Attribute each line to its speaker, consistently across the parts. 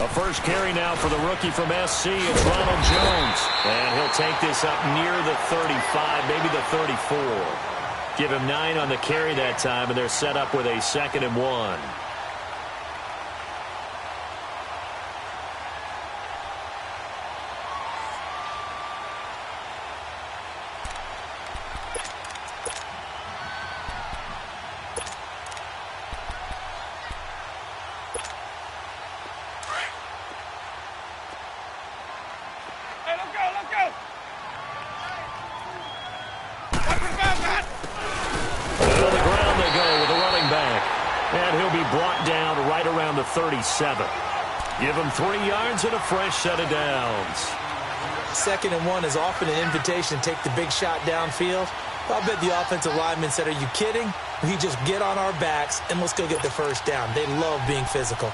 Speaker 1: A first carry now for the rookie from SC. It's Ronald Jones. And he'll take this up near the 35, maybe the 34. Give him 9 on the carry that time, and they're set up with a 2nd and 1.
Speaker 2: Brought down right around the 37. Give him 3 yards and a fresh set of downs.
Speaker 3: 2nd and 1 is often an invitation to take the big shot downfield. I'll bet the offensive lineman said, "Are you kidding? We just get on our backs and let's go get the first down." They love being physical.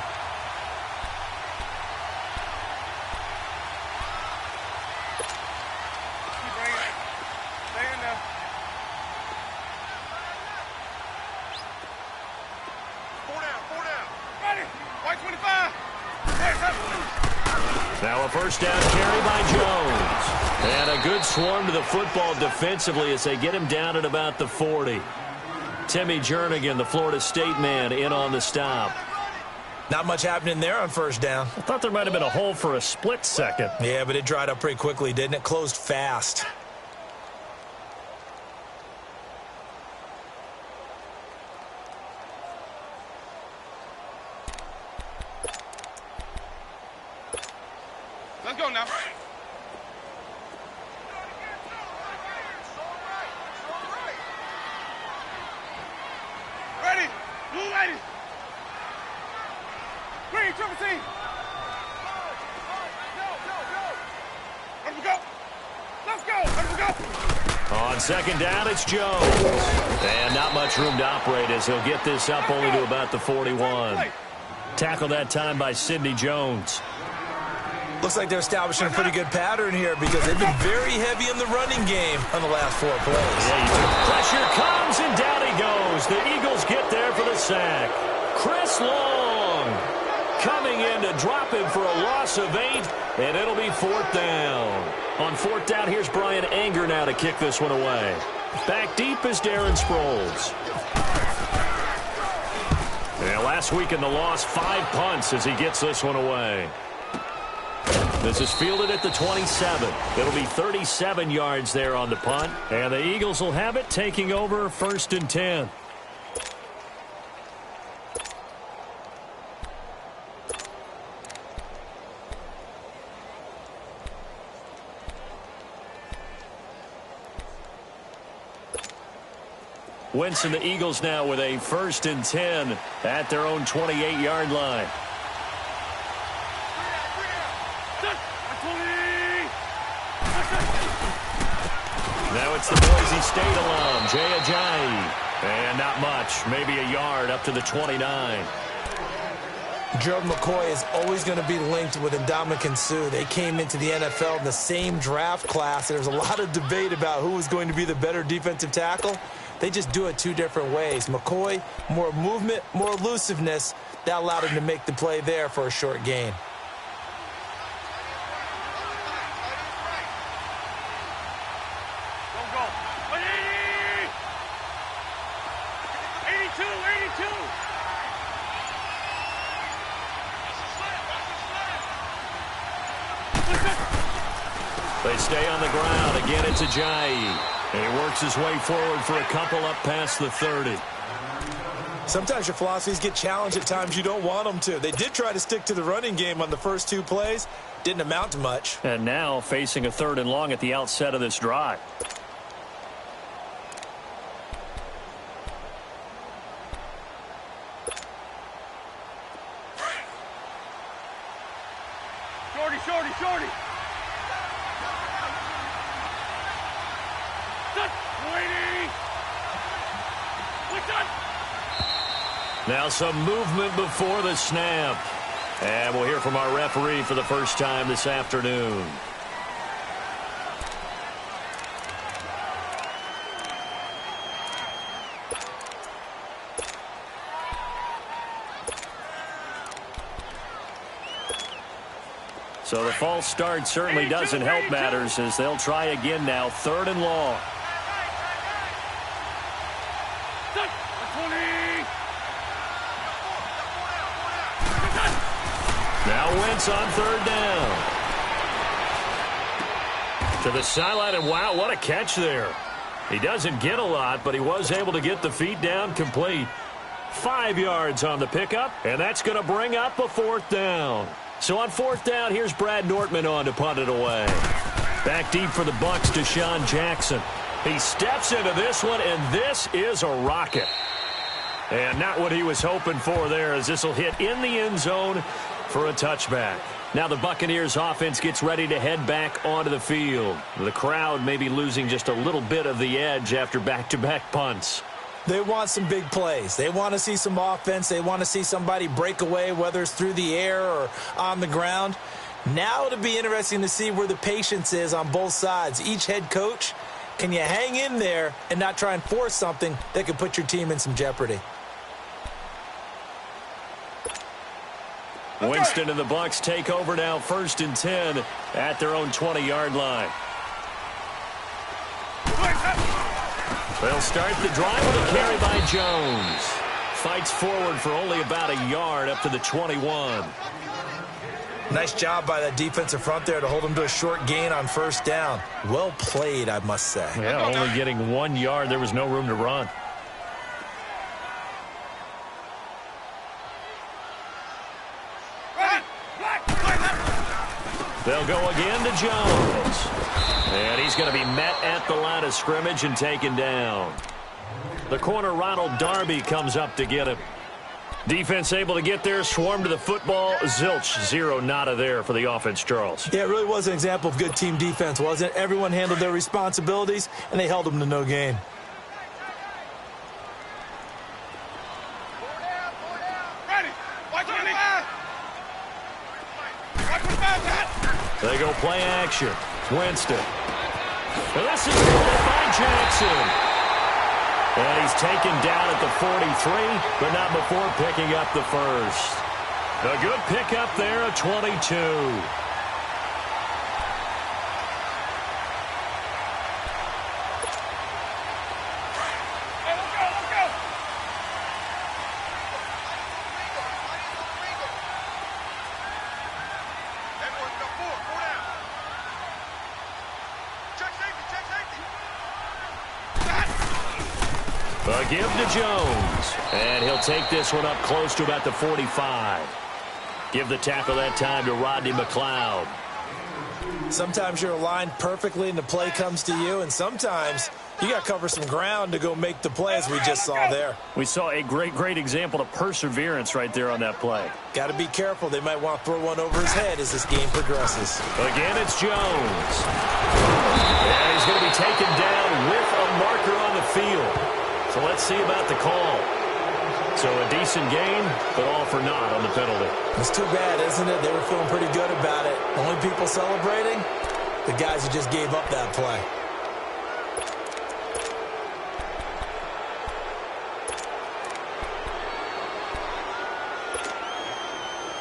Speaker 2: Now a first down carry by Jones. And a good swarm to the football defensively as they get him down at about the 40. Timmy Jernigan, the Florida State man, in on the stop.
Speaker 3: Not much happening there on first down.
Speaker 2: I thought there might have been a hole for a split second.
Speaker 3: Yeah, but it dried up pretty quickly, didn't it? Closed fast.
Speaker 4: Let's go now. Ready? Blue ladies. Green, triple team. Let's go. Let's go. Let's go.
Speaker 2: On 2nd down, it's Jones. And not much room to operate as he'll get this up only to about the 41. Tackle that time by Sidney Jones.
Speaker 3: Looks like they're establishing a pretty good pattern here because they've been very heavy in the running game on the last 4 plays.
Speaker 2: Pressure comes, and down he goes. The Eagles get there for the sack. Chris Long coming in to drop him for a loss of 8, and it'll be 4th down. On 4th down, here's Brian Anger now to kick this one away. Back deep is Darren Sproles. And last week in the loss, 5 punts as he gets this one away. This is fielded at the 27. It'll be 37 yards there on the punt. And the Eagles will have it, taking over 1st and 10. Wentz and the Eagles now with a 1st and 10 at their own 28-yard line. Now it's the Boise State alum, Jay Ajayi. And not much, maybe a yard up to the 29.
Speaker 3: Gerald McCoy is always going to be linked with Ndamukong Suh. They came into the NFL in the same draft class. There's a lot of debate about who was going to be the better defensive tackle. They just do it 2 different ways. McCoy, more movement, more elusiveness. That allowed him to make the play there for a short gain.
Speaker 2: They stay on the ground. Again, it's Ajayi. And he works his way forward for a couple up past the 30.
Speaker 3: Sometimes your philosophies get challenged at times you don't want them to. They did try to stick to the running game on the first 2 plays. Didn't amount to much.
Speaker 2: And now facing a 3rd and long at the outset of this drive.
Speaker 4: Shorty.
Speaker 2: Now some movement before the snap. And we'll hear from our referee for the first time this afternoon.
Speaker 1: So the false start certainly doesn't help matters as they'll try again now. 3rd and long. Now Wentz on 3rd down. To the sideline, and wow, what a catch there. He doesn't get a lot, but he was able to get the feet down complete. 5 yards on the pickup, and that's going to bring up a 4th down. So on 4th down, here's Brad Nortman on to punt it away. Back deep for the Bucs, Deshaun Jackson. He steps into this one, and this is a rocket. And not what he was hoping for there, as this will hit in the end zone for a touchback. Now the Buccaneers offense gets ready to head back onto the field. The crowd may be losing just a little bit of the edge after back-to-back punts.
Speaker 3: They want some big plays. They want to see some offense. They want to see somebody break away, whether it's through the air or on the ground. Now it'll be interesting to see where the patience is on both sides. Each head coach, can you hang in there and not try and force something that could put your team in some jeopardy?
Speaker 1: Winston and the Bucs take over now, 1st and 10 at their own 20-yard line. They'll start the drive with a carry by Jones. Fights forward for only about a yard up to the 21.
Speaker 3: Nice job by that defensive front there to hold them to a short gain on 1st down. Well played, I must say.
Speaker 1: Yeah, only getting 1 yard. There was no room to run. They'll go again to Jones. And he's going to be met at the line of scrimmage and taken down. The corner, Ronald Darby, comes up to get him. Defense able to get there, swarm to the football. Zilch, 0 nada there for the offense, Charles.
Speaker 3: Yeah, it really was an example of good team defense, wasn't it? Everyone handled their responsibilities, and they held them to no gain.
Speaker 1: They go play action. Winston. Well, this is by Jackson. And he's taken down at the 43, but not before picking up the first. A good pickup there, a 22. A give to Jones. And he'll take this one up close to about the 45. Give the tackle that time to Rodney McLeod.
Speaker 3: Sometimes you're aligned perfectly and the play comes to you, and sometimes you got to cover some ground to go make the play, as we just saw there.
Speaker 1: We saw a great example of perseverance right there on that play.
Speaker 3: Got to be careful. They might want to throw one over his head as this game progresses.
Speaker 1: Again, it's Jones. And he's going to be taken down with a marker on the field. So let's see about the call. So a decent game, but all for naught on the penalty.
Speaker 3: It's too bad, isn't it? They were feeling pretty good about it. Only people celebrating, the guys who just gave up that play.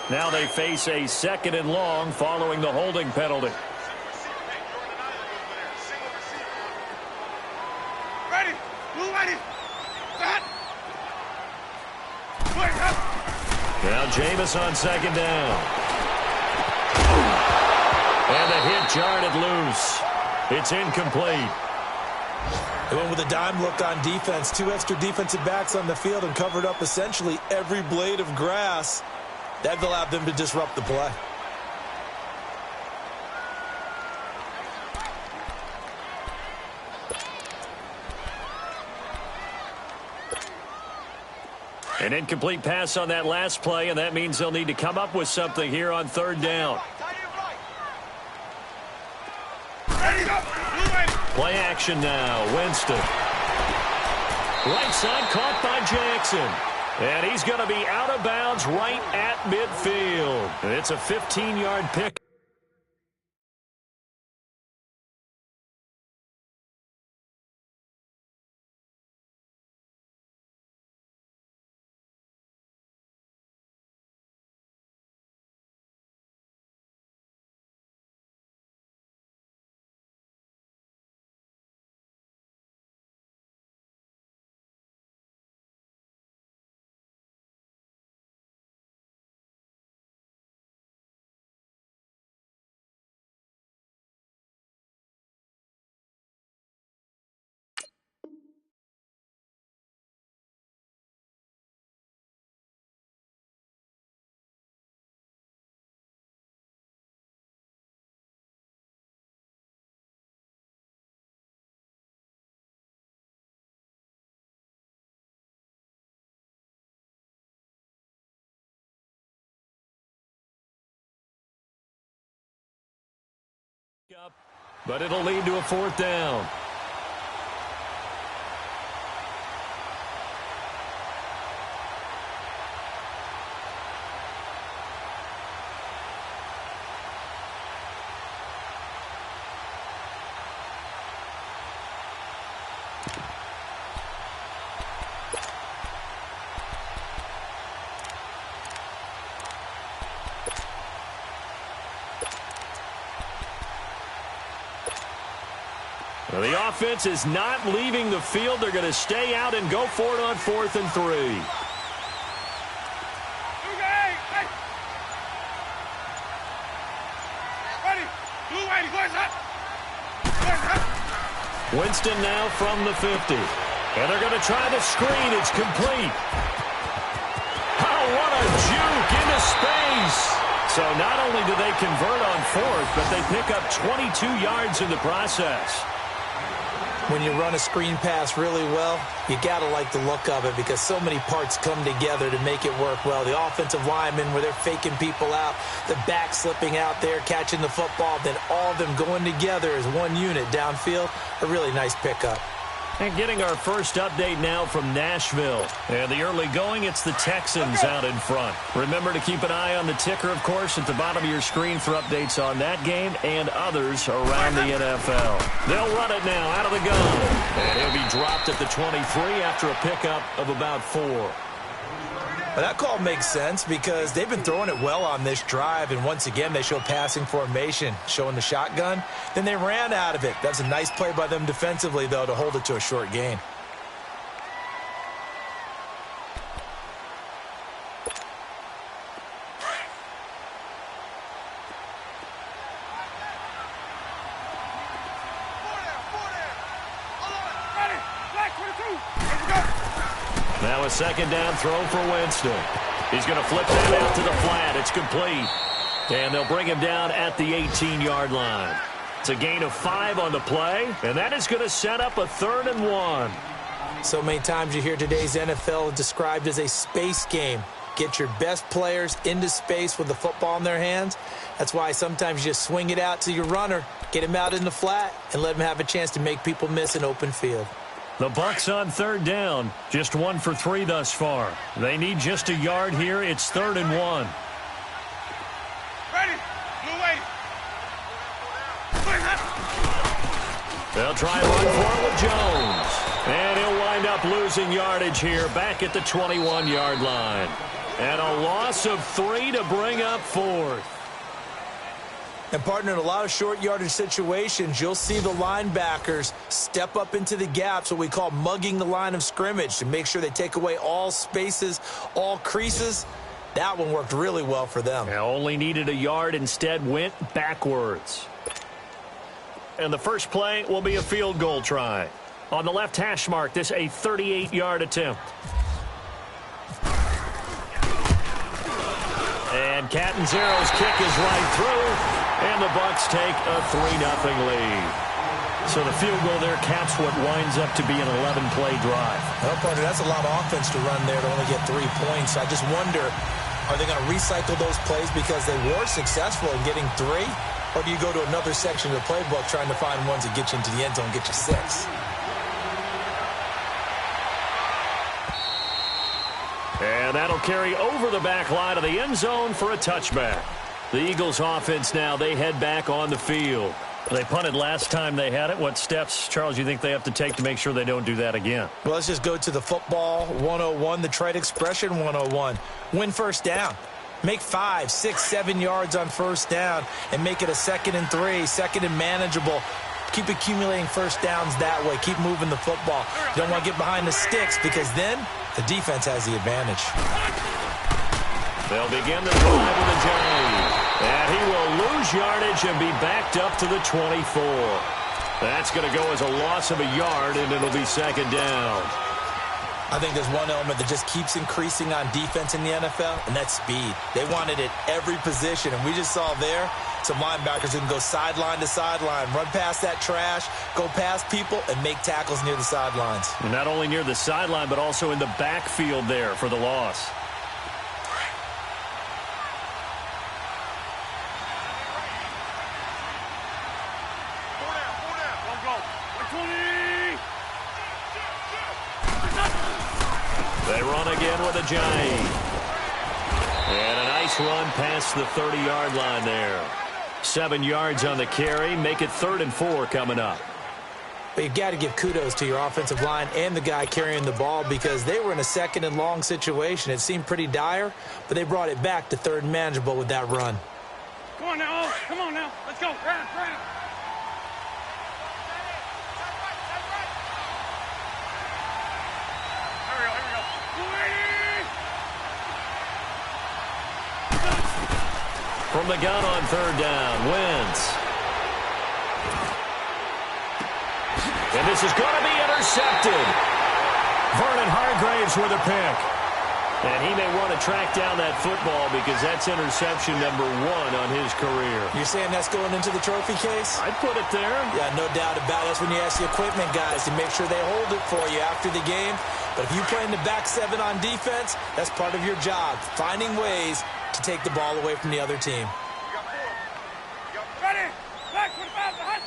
Speaker 1: Now they face a 2nd and long following the holding penalty.
Speaker 4: Ready, blue ready.
Speaker 1: Now Jameis on 2nd down. And the hit jarred it loose. It's incomplete.
Speaker 3: They went with a dime look on defense. 2 extra defensive backs on the field and covered up essentially every blade of grass. That allowed them to disrupt the play.
Speaker 1: An incomplete pass on that last play, and that means they'll need to come up with something here on 3rd down. Play action now. Winston. Right side caught by Jackson. And he's going to be out of bounds right at midfield. It's a 15-yard pick. But it'll lead to a 4th down. Well, the offense is not leaving the field. They're going to stay out and go for it on 4th and 3. Winston now from the 50. And they're going to try the screen. It's complete. Oh, what a juke into space. So not only do they convert on 4th, but they pick up 22 yards in the process.
Speaker 3: When you run a screen pass really well, you got to like the look of it because so many parts come together to make it work well. The offensive linemen, where they're faking people out, the back slipping out there, catching the football, then all of them going together as one unit downfield, a really nice pickup.
Speaker 1: And getting our first update now from Nashville. And the early going, it's the Texans out in front. Remember to keep an eye on the ticker, of course, at the bottom of your screen for updates on that game and others around the NFL. They'll run it now out of the gun. And he'll be dropped at the 23 after a pickup of about 4.
Speaker 3: Well, that call makes sense because they've been throwing it well on this drive, and once again they show passing formation, showing the shotgun. Then they ran out of it. That's a nice play by them defensively, though, to hold it to a short gain.
Speaker 1: Now a 2nd down throw for Winston. He's going to flip that out to the flat. It's complete. And they'll bring him down at the 18-yard line. It's a gain of 5 on the play, and that is going to set up a 3rd and 1.
Speaker 3: So many times you hear today's NFL described as a space game. Get your best players into space with the football in their hands. That's why sometimes you just swing it out to your runner, get him out in the flat, and let him have a chance to make people miss an open field.
Speaker 1: The Bucs on 3rd down. Just 1 for 3 thus far. They need just a yard here. It's 3rd and 1.
Speaker 4: Ready. Blue wait.
Speaker 1: They'll try and run for it with Jones. And he'll wind up losing yardage here back at the 21-yard line. And a loss of 3 to bring up 4th.
Speaker 3: And, partner, in a lot of short yardage situations, you'll see the linebackers step up into the gaps, what we call mugging the line of scrimmage, to make sure they take away all spaces, all creases. That one worked really well for them.
Speaker 1: Now only needed a yard, instead went backwards. And the first play will be a field goal try. On the left hash mark, this a 38-yard attempt. And Catanzero's kick is right through. And the Bucs take a 3-0 lead. So the field goal there caps what winds up to be an 11-play drive.
Speaker 3: Well, partner, that's a lot of offense to run there to only get 3 points. I just wonder, are they going to recycle those plays because they were successful in getting 3? Or do you go to another section of the playbook trying to find ones that get you into the end zone and get you 6?
Speaker 1: And that'll carry over the back line of the end zone for a touchback. The Eagles offense now, they head back on the field. They punted last time they had it. What steps, Charles, you think they have to take to make sure they don't do that again?
Speaker 3: Well, let's just go to the football 101, the trite expression 101. Win first down. Make 5, 6, 7 yards on first down and make it a 2nd and 3, 2nd and manageable. Keep accumulating first downs that way. Keep moving the football. You don't want to get behind the sticks because then the defense has the advantage.
Speaker 1: They'll begin the drive with a J. And he will lose yardage and be backed up to the 24. That's going to go as a loss of a yard, and it'll be 2nd down.
Speaker 3: I think there's one element that just keeps increasing on defense in the NFL, and that's speed. They want it at every position, and we just saw there some linebackers who can go sideline to sideline, run past that trash, go past people, and make tackles near the sidelines.
Speaker 1: And not only near the sideline, but also in the backfield there for the loss. They run again with a giant. And a nice run past the 30-yard line there. 7 yards on the carry. Make it 3rd and 4 coming up.
Speaker 3: But you've got to give kudos to your offensive line and the guy carrying the ball because they were in a 2nd and long situation. It seemed pretty dire, but they brought it back to 3rd and manageable with that run.
Speaker 4: Come on now. Come on now. Let's go. Grab. Here we go.
Speaker 1: From the gun on 3rd down, Wentz. And this is going to be intercepted. Vernon Hargreaves with a pick. And he may want to track down that football because that's interception number 1 on his career.
Speaker 3: You're saying that's going into the trophy case?
Speaker 1: I'd put it there.
Speaker 3: Yeah, no doubt about it. That's when you ask the equipment guys to make sure they hold it for you after the game. But if you play in the back 7 on defense, that's part of your job, finding ways to take the ball away from the other team.
Speaker 4: Ready. Back 25 behind.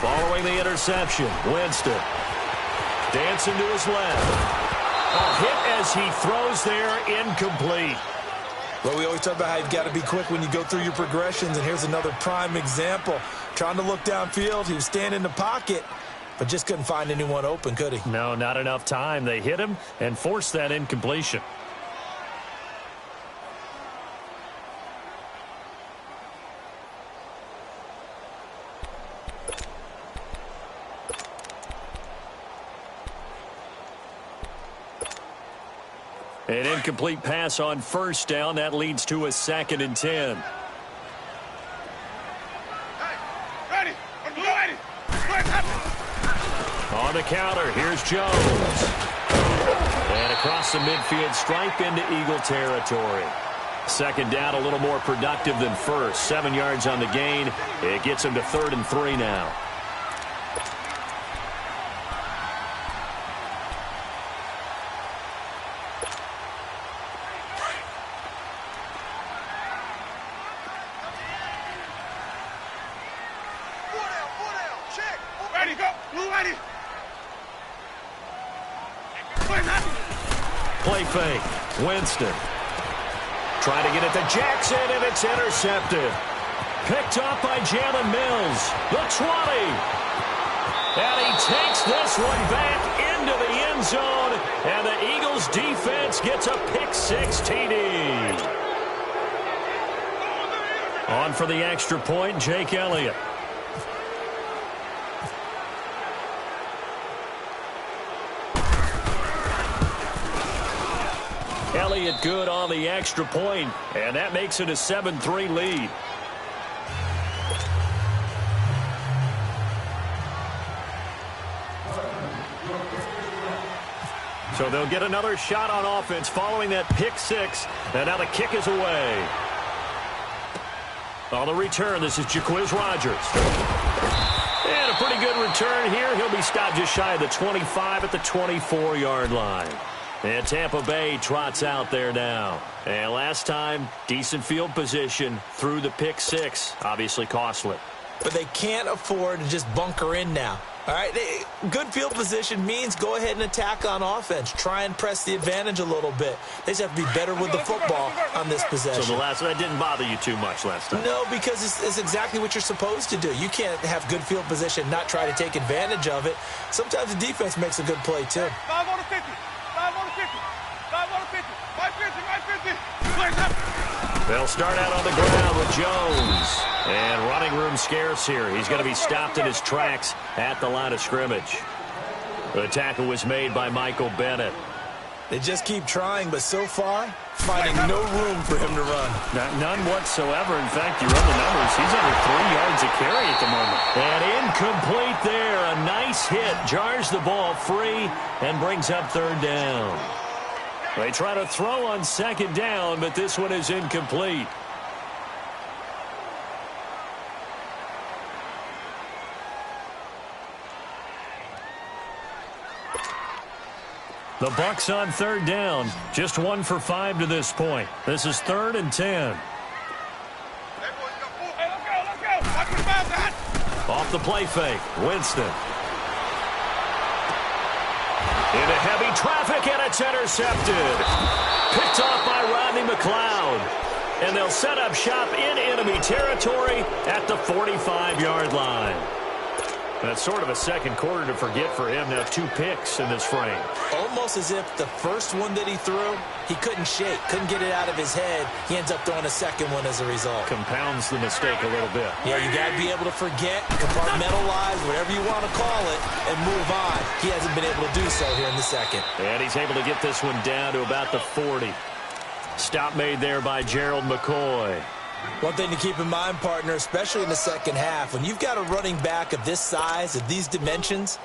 Speaker 1: Following the interception, Winston dancing to his left. A hit as he throws there, incomplete.
Speaker 3: Well, we always talk about how you've got to be quick when you go through your progressions, and here's another prime example. Trying to look downfield, he was standing in the pocket, but just couldn't find anyone open, could he?
Speaker 1: No, not enough time. They hit him and forced that incompletion. An incomplete pass on 1st down. That leads to a 2nd and 10.
Speaker 4: Ready.
Speaker 1: On the counter, here's Jones. And across the midfield stripe into Eagle territory. 2nd down, a little more productive than 1st. 7 yards on the gain. It gets him to 3rd and 3 now.
Speaker 4: Ready, go. Blue ready.
Speaker 1: Play fake. Winston. Trying to get it to Jackson, and it's intercepted. Picked off by Jalen Mills. The 20. And he takes this one back into the end zone. And the Eagles defense gets a pick-6 TD. On for the extra point, Jake Elliott. Elliott good on the extra point, and that makes it a 7-3 lead. So they'll get another shot on offense following that pick-6, and now the kick is away. On the return, this is Jaquiz Rogers. And a pretty good return here. He'll be stopped just shy of the 25 at the 24-yard line. And Tampa Bay trots out there now. And last time, decent field position through the pick-6. Obviously costly.
Speaker 3: But they can't afford to just bunker in now. All right, good field position means go ahead and attack on offense. Try and press the advantage a little bit. They just have to be better with the football on this possession.
Speaker 1: So that didn't bother you too much last time?
Speaker 3: No, because it's exactly what you're supposed to do. You can't have good field position, not try to take advantage of it. Sometimes the defense makes a good play, too.
Speaker 4: 5 on the 50. 5 on the 50. 5 on the 50. 550.
Speaker 1: They'll start out on the ground with Jones. And running room scarce here. He's going to be stopped in his tracks at the line of scrimmage. The tackle was made by Michael Bennett.
Speaker 3: They just keep trying, but so far, finding no room for him to run.
Speaker 1: None whatsoever. In fact, you run the numbers. He's under 3 yards a carry at the moment. And incomplete there. A nice hit. Jars the ball free and brings up 3rd down. They try to throw on 2nd down, but this one is incomplete. The Bucs on third down. Just 1 for 5 to this point. This is 3rd and 10. Off the play fake. Winston. Into heavy traffic, and it's intercepted. Picked off by Rodney McLeod. And they'll set up shop in enemy territory at the 45-yard line. That's sort of a second quarter to forget for him. Now 2 picks in this frame.
Speaker 3: Almost as if the first one that he threw, he couldn't shake, couldn't get it out of his head. He ends up throwing a second one as a result.
Speaker 1: Compounds the mistake a little bit.
Speaker 3: Yeah, you got to be able to forget, compartmentalize, whatever you want to call it, and move on. He hasn't been able to do so here in the second.
Speaker 1: And he's able to get this one down to about the 40. Stop made there by Gerald McCoy.
Speaker 3: One thing to keep in mind, partner, especially in the second half, when you've got a running back of this size, of these dimensions,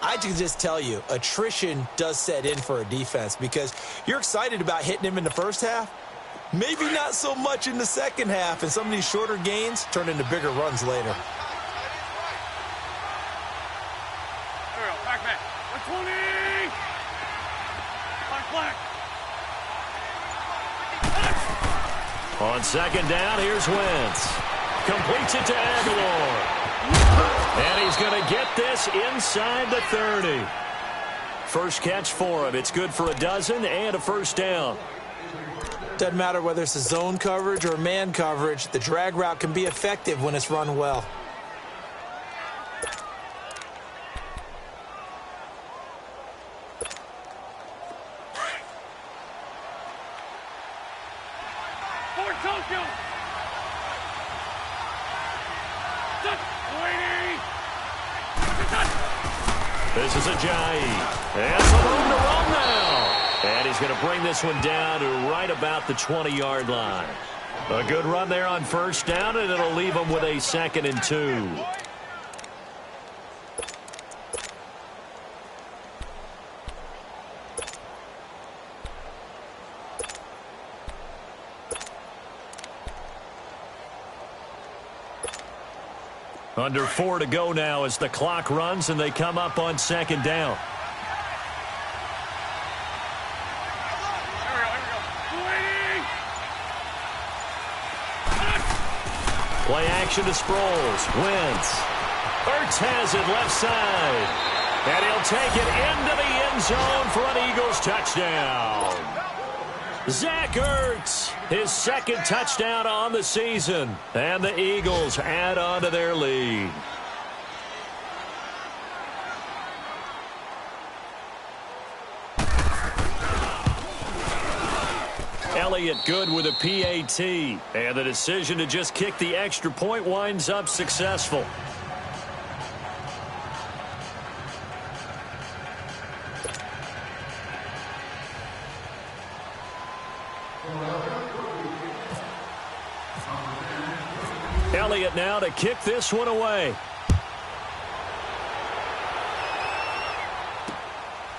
Speaker 3: I can just tell you, attrition does set in for a defense because you're excited about hitting him in the first half. Maybe not so much in the second half, and some of these shorter gains turn into bigger runs later.
Speaker 4: There we go, back. 120! Black.
Speaker 1: On second down, here's Wentz. Completes it to Aguilar. And he's going to get this inside the 30. First catch for him. It's good for a dozen and a first down.
Speaker 3: Doesn't matter whether it's a zone coverage or man coverage, the drag route can be effective when it's run well.
Speaker 1: This is Ajayi. And some room to run now. And he's going to bring this one down to right about the 20-yard line. A good run there on first down, and it'll leave him with a 2nd and 2. Under 4 to go now as the clock runs and they come up on second down. Play action to Sproles. Wentz. Ertz has it left side. And he'll take it into the end zone for an Eagles touchdown. Zach Ertz, his 2nd touchdown on the season. And the Eagles add on to their lead. Elliott good with a PAT. And the decision to just kick the extra point winds up successful. Elliott now to kick this one away.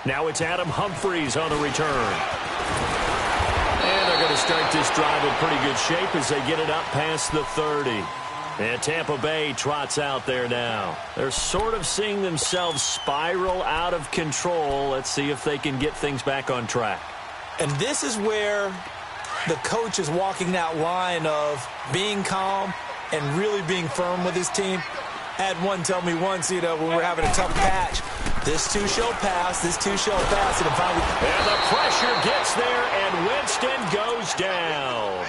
Speaker 1: Now it's Adam Humphries on the return. And they're going to start this drive in pretty good shape as they get it up past the 30. And Tampa Bay trots out there now. They're sort of seeing themselves spiral out of control. Let's see if they can get things back on track.
Speaker 3: And this is where the coach is walking that line of being calm and really being firm with his team. Had one tell me once, when we're having a tough patch, this too shall pass, this too shall pass. And
Speaker 1: the pressure gets there, and Winston goes down.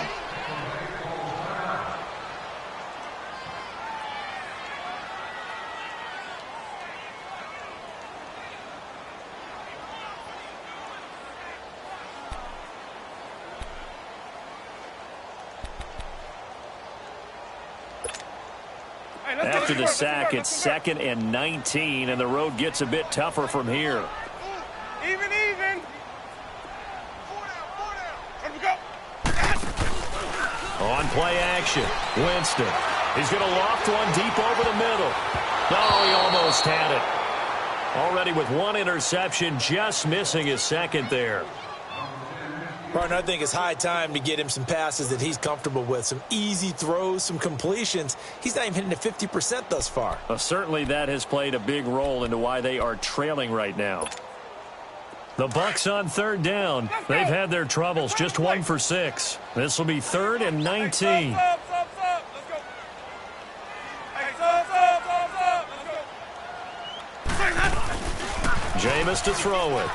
Speaker 1: After the sack, it's 2nd and 19, and the road gets a bit tougher from here.
Speaker 4: Even. Let me go.
Speaker 1: On play action, Winston. He's going to loft one deep over the middle. Oh, he almost had it. Already with 1 interception, just missing his 2nd there.
Speaker 3: Partner, I think it's high time to get him some passes that he's comfortable with. Some easy throws, some completions. He's not even hitting to 50% thus far.
Speaker 1: Certainly that has played a big role into why they are trailing right now. The Bucs on third down. They've had their troubles, just 1 for 6. This will be 3rd and 19.
Speaker 4: Let's go. Hey, let's go.
Speaker 1: Jameis to throw it.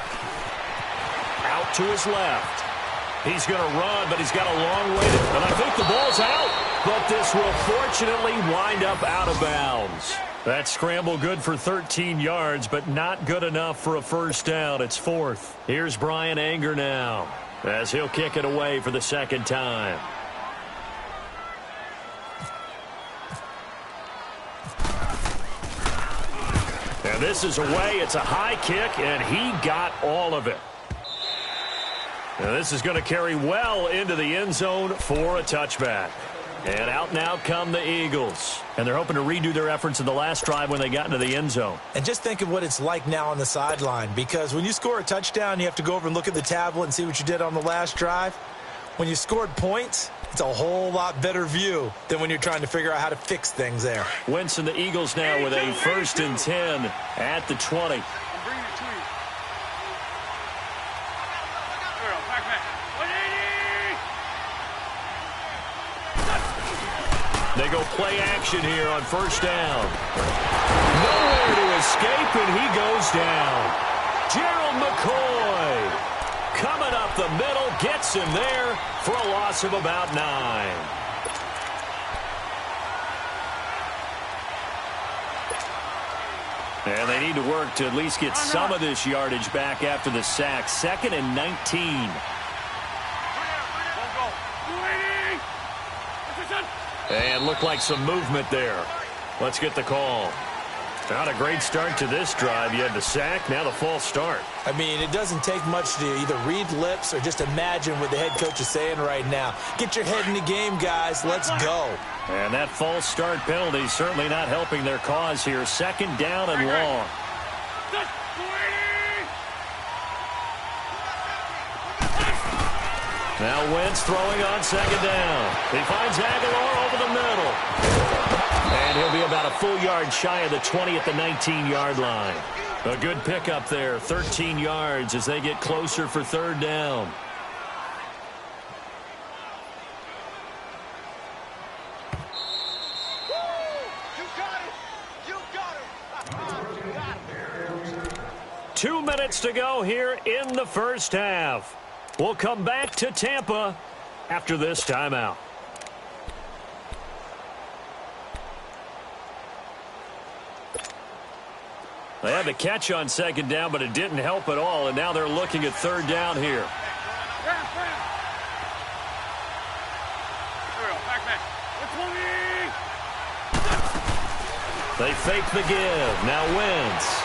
Speaker 1: Out to his left. He's going to run, but he's got a long way to... And I think the ball's out. But this will fortunately wind up out of bounds. That scramble good for 13 yards, but not good enough for a first down. It's 4th. Here's Brian Anger now, as he'll kick it away for the second time. And this is away. It's a high kick, and he got all of it. Now this is going to carry well into the end zone for a touchback. And out now come the Eagles. And they're hoping to redo their efforts in the last drive when they got into the end zone.
Speaker 3: And just think of what it's like now on the sideline, because when you score a touchdown, you have to go over and look at the tablet and see what you did on the last drive. When you scored points, it's a whole lot better view than when you're trying to figure out how to fix things there.
Speaker 1: Wentz and the Eagles now with a 1st and 10 at the 20. They go play action here on first down. Nowhere to escape, and he goes down. Gerald McCoy coming up the middle, gets him there for a loss of about 9. And they need to work to at least get some of this yardage back after the sack. 2nd and 19. And looked like some movement there. Let's get the call. Not a great start to this drive. You had the sack, now the false start.
Speaker 3: I mean, it doesn't take much to either read lips or just imagine what the head coach is saying right now. Get your head in the game, guys. Let's go.
Speaker 1: And that false start penalty certainly not helping their cause here. 2nd down and long. Now Wentz throwing on 2nd down. He finds Aguilar over the middle. And he'll be about a full yard shy of the 20 at the 19-yard line. A good pickup there, 13 yards as they get closer for 3rd down.
Speaker 4: You got it.
Speaker 1: 2 minutes to go here in the first half. We'll come back to Tampa after this timeout. They had the catch on 2nd down, but it didn't help at all, and now they're looking at 3rd down here. They fake the give. Now Wentz.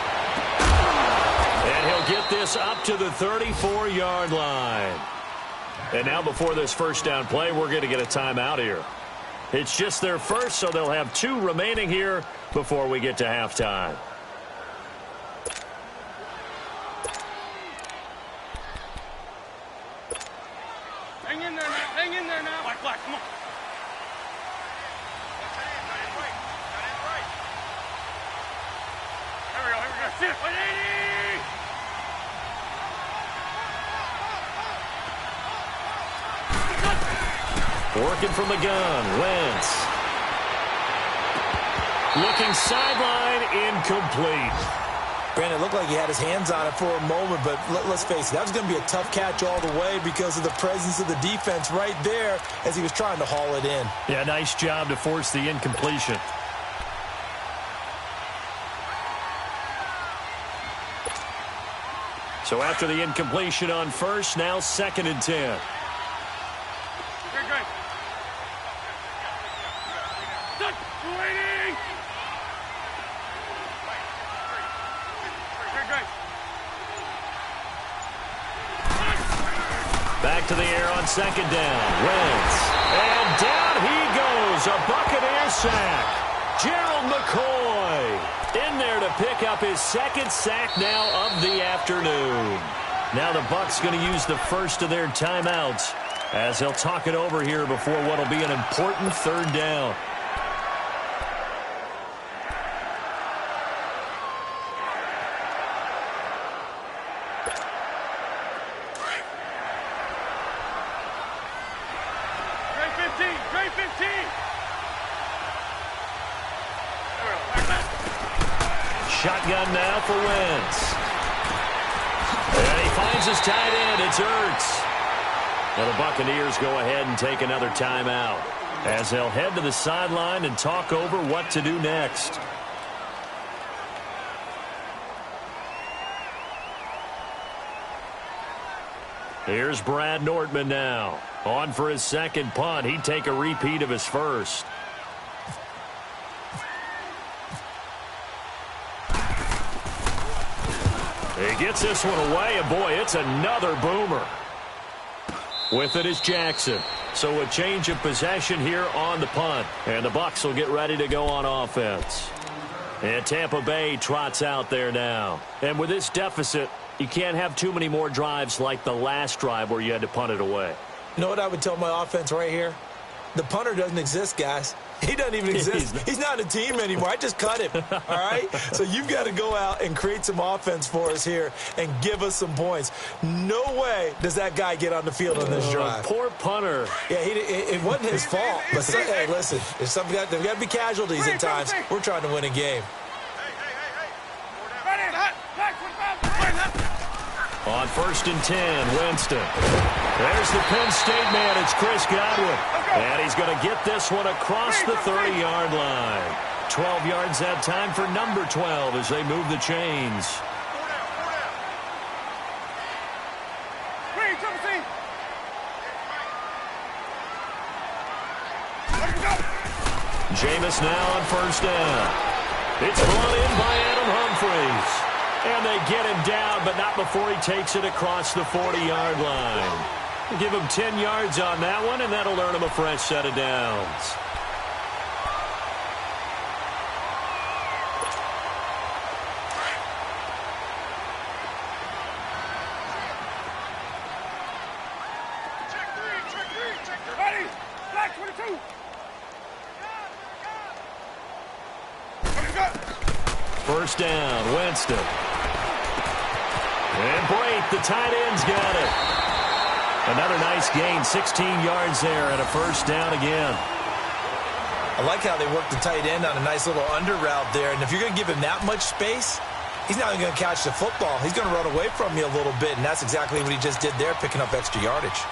Speaker 1: And he'll get this up to the 34-yard line. And now before this first down play, we're going to get a timeout here. It's just their first, so they'll have 2 remaining here before we get to halftime.
Speaker 4: Hang in there now. Hang in there now. Black, come on. Here we go. Sit. 180.
Speaker 1: Working from the gun, Wentz. Looking sideline, incomplete.
Speaker 3: Brandon, it looked like he had his hands on it for a moment, but let's face it, that was going to be a tough catch all the way because of the presence of the defense right there as he was trying to haul it in.
Speaker 1: Yeah, nice job to force the incompletion. So after the incompletion on first, now 2nd and 10. Back to the air on 2nd down. Wentz. And down he goes. A Buccaneer sack. Gerald McCoy in there to pick up his 2nd sack now of the afternoon. Now the Bucs going to use the first of their timeouts as they'll talk it over here before what will be an important 3rd down. Shotgun now for Wentz. And he finds his tight end. It's Ertz. Well, the Buccaneers go ahead and take another timeout as they'll head to the sideline and talk over what to do next. Here's Brad Nortman now. On for his second punt. He'd take a repeat of his first. He gets this one away, and boy, it's another boomer. With it is Jackson. So a change of possession here on the punt. And the Bucs will get ready to go on offense. And Tampa Bay trots out there now. And with this deficit, you can't have too many more drives like the last drive where you had to punt it away.
Speaker 3: You know what I would tell my offense right here? The punter doesn't exist, guys. He doesn't even exist. He's not a team anymore. I just cut him, all right? So you've got to go out and create some offense for us here and give us some points. No way does that guy get on the field on this drive.
Speaker 1: Poor punter.
Speaker 3: Yeah, it wasn't his fault. But hey, listen, there's got to be casualties at times. We're trying to win a game.
Speaker 1: On 1st and 10, Winston. There's the Penn State man. It's Chris Godwin. And he's going to get this one across the 30-yard line. 12 yards that time for number 12 as they move the chains. Jameis now on 1st down. It's brought in by Adam Humphries. And they get him down, but not before he takes it across the 40-yard line. Give him 10 yards on that one, and that'll earn him a fresh set of downs.
Speaker 4: Ready? Black 22.
Speaker 1: First down, Winston. And Brate, the tight end's got it. Another nice gain, 16 yards there, and a first down again.
Speaker 3: I like how they work the tight end on a nice little under route there. And if you're going to give him that much space, he's not even going to catch the football. He's going to run away from you a little bit, and that's exactly what he just did there, picking up extra yardage.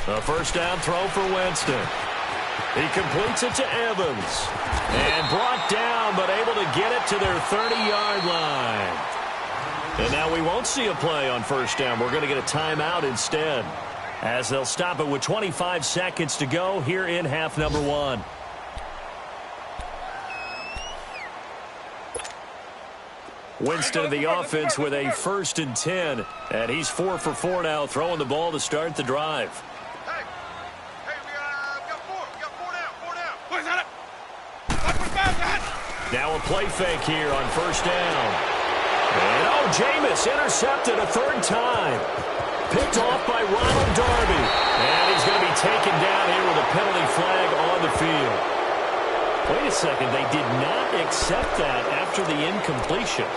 Speaker 1: A first down throw for Winston. He completes it to Evans. And brought down, but able to get it to their 30-yard line. And now we won't see a play on first down. We're going to get a timeout instead, as they'll stop it with 25 seconds to go here in half number 1. Winston of the offense with a 1st and 10. And he's 4 for 4 now, throwing the ball to start the drive.
Speaker 4: Hey, we got 4. We got 4 down. 4 down. What is that?
Speaker 1: Now a play fake here on first down. And oh, Jameis intercepted a 3rd time. Picked off by Ronald Darby. And he's going to be taken down here with a penalty flag on the field. Wait a second, they did not accept that after the incompletion.